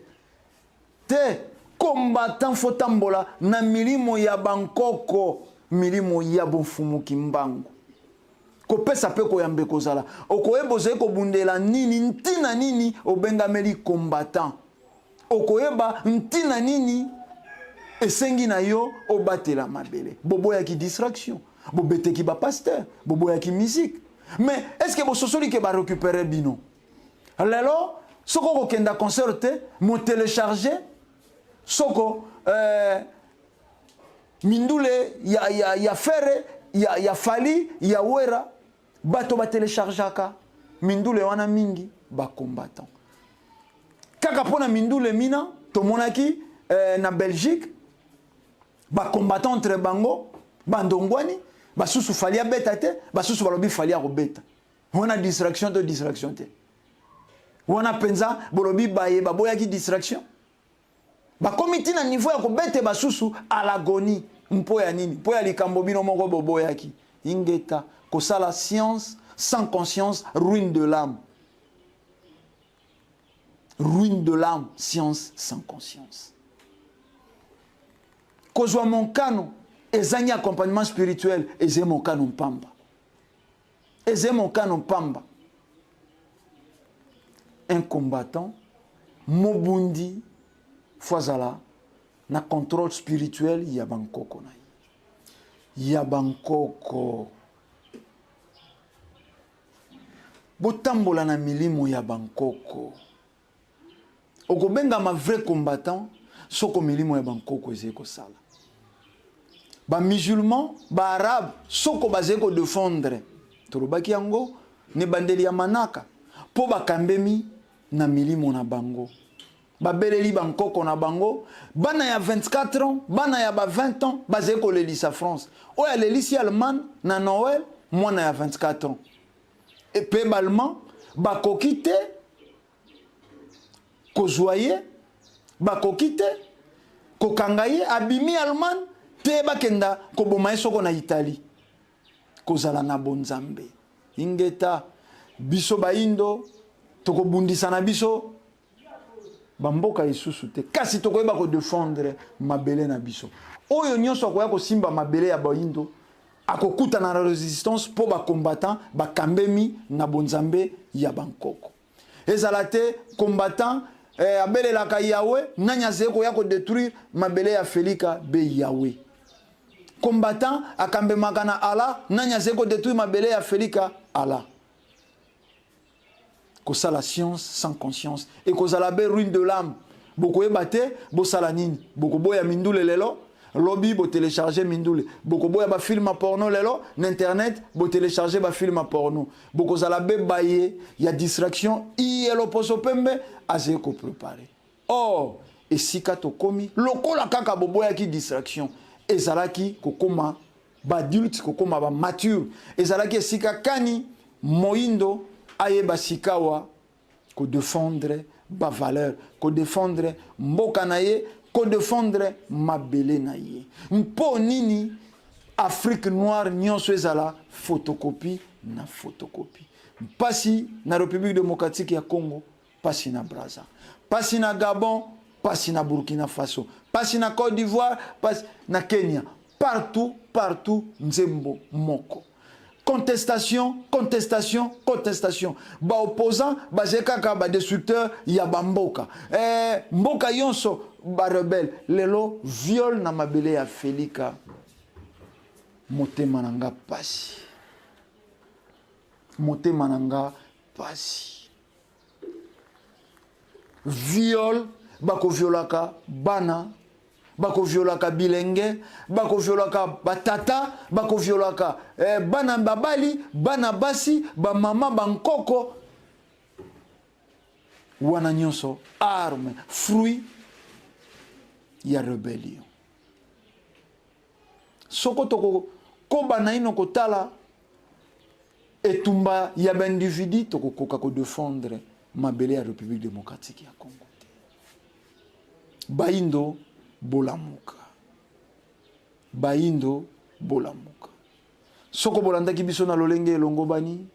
combattant fotambola na milimo ya Bankoko, milimo ya bonfumu kimbangu. Ko pesa pe ko yambe kozala. Okoyeba ze ko bundela nini ntina nini obengameli combattant. Okoyeba ntina nini esengi na yo obatela mabele. Bobo ya ki distraction, bobete ki ba pasteur, bobo ya ki musique. Mais est-ce que bo sosoli ke ba récupérer bino? Lelo soko ko kenda concert te, mo télécharger soko mindule ya fere ya fali ya wera bato ba téléchargeaka mindule wana mingi ba combattant kaka pona mindule mina tomonaki na Belgique ba combattant entre bango bandongwani basusu fali beta te basusu balobi fali ya robeta wana distraction te wana penza bolobi baye baboya ki distraction ba komiti na niveau ya kobete basusu à l'agonie mpo ya nini mpo ya likambo bino moko boboyaki ingeta kosala science sans conscience ruine de l'âme, science sans conscience. Kozwa monkano ezangi accompagnement spirituel eze monkano mpamba un combattant mobundi fazala na contrôle spirituel ya Bankoko na ya Bankoko botambola na milimo ya Bankoko okobenga ma vrai combattant soko milimo ya Bankoko ezeko sala ba musulman ba arabe soko bazeko défendre tolobaki yango ne bandeli ya manaka po bakambemi na milimo na bango babeleli Bankoko na bango bana ya 24 ans bana ya ba 20 ans bazeko lelisa France oya lelisi Allemagne na Noël mwana ya 24 ans et pe balman bakokite kozwaye bakokite kokangaye abimi Allemagne te bakenda koboma soko na Italie kozala na bonzambe ingeta biso baindo tokobundisa na biso bamboka isusu te kasi tokoyeba ko défendre mabele na biso oyo nyonso akoya kosimba mabele ya baindo akokuta na résistance po ba combattant ba kambemi na bonzambe ya Bankoko ezala te combattant abelelaka Yahweh nanya zeko ya ko détruire mabele ya Felika be Yahweh combattant akambemaka na Allah nanya zeko détruire mabele ya Felika Allah kosala science sans conscience et kozala be ruine de l'âme boko ebate bosala nini boko boya mindule lelo lobby bo télécharger mindule boko boya ba film porno lelo na internet bo télécharger ba film porno boko zala be baye ya distraction ielo poso pembe azeko préparer or esika to komi lokola kaka boboya ki distraction ezalaki kokoma ba adulte kokoma ba mature ezalaki esika kani moindo ayeba sikawa ko défendre ba valeur ko défendre mboka na ye ko défendre mabele na ye mpo nini Afrique noire nyonso ezala photocopie na photocopie pasi na République démocratique ya Congo pasi na Brazza pasi na Gabon pasi na Burkina Faso pasi na Côte d'Ivoire pasi na Kenya partout nzembo moko contestation, contestation, contestation. Ba opposant, ba zekaka ba destructeur ya bamboka. Mboka yonso ba rebelle. Lelo viol na mabele ya Felika. Motema nanga pasi. Motema nanga pasi. Viol, bako violaka bana. Bako violaka bilenge, bako violaka batata, bako violaka bana babali, bana basi, ba mama bankoko. Wana nyonso arme, fruit ya rébellion. Soko toko koba na ino kotala etumba ya ba individu toko koka ko défendre mabele ya République démocratique ya Congo. Baindo bolamuka. Baindo bolamuka. Soko bolandaki biso na lolenge elongo bani.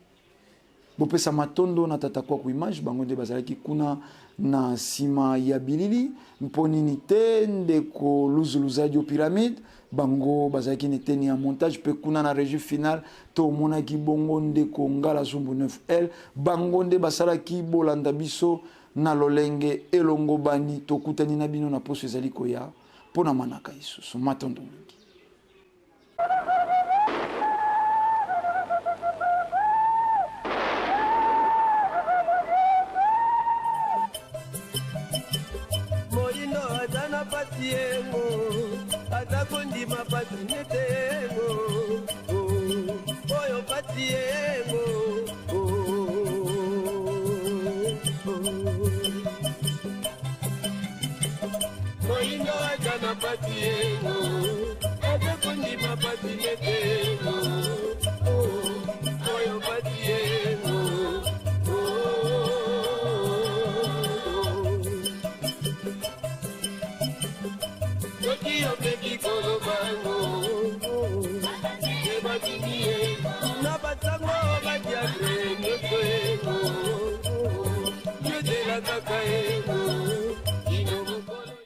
Bopesa matondo na tata kwa ku image bango nde bazalaki kuna na sima ya bilili mponi ni te ndeko luzuluzaji o pyramide bango bazalaki neteni ya montage pe kuna na régie finale to monaki bongo ndeko ngala zumbu 9L bango nde basalaki bolanda biso na lolenge elongo bani tokutani na bino na poso ezali koya pona manaka isusu matondo mingi. Moino atana patiengo atakondima patinetengo oyo patiengo Moino atana patiengo atakondima patinetengo oyo patiengo Tokyo baby kolobango Eba kinie Na batango badiagre Nyoto ego Yode la kakae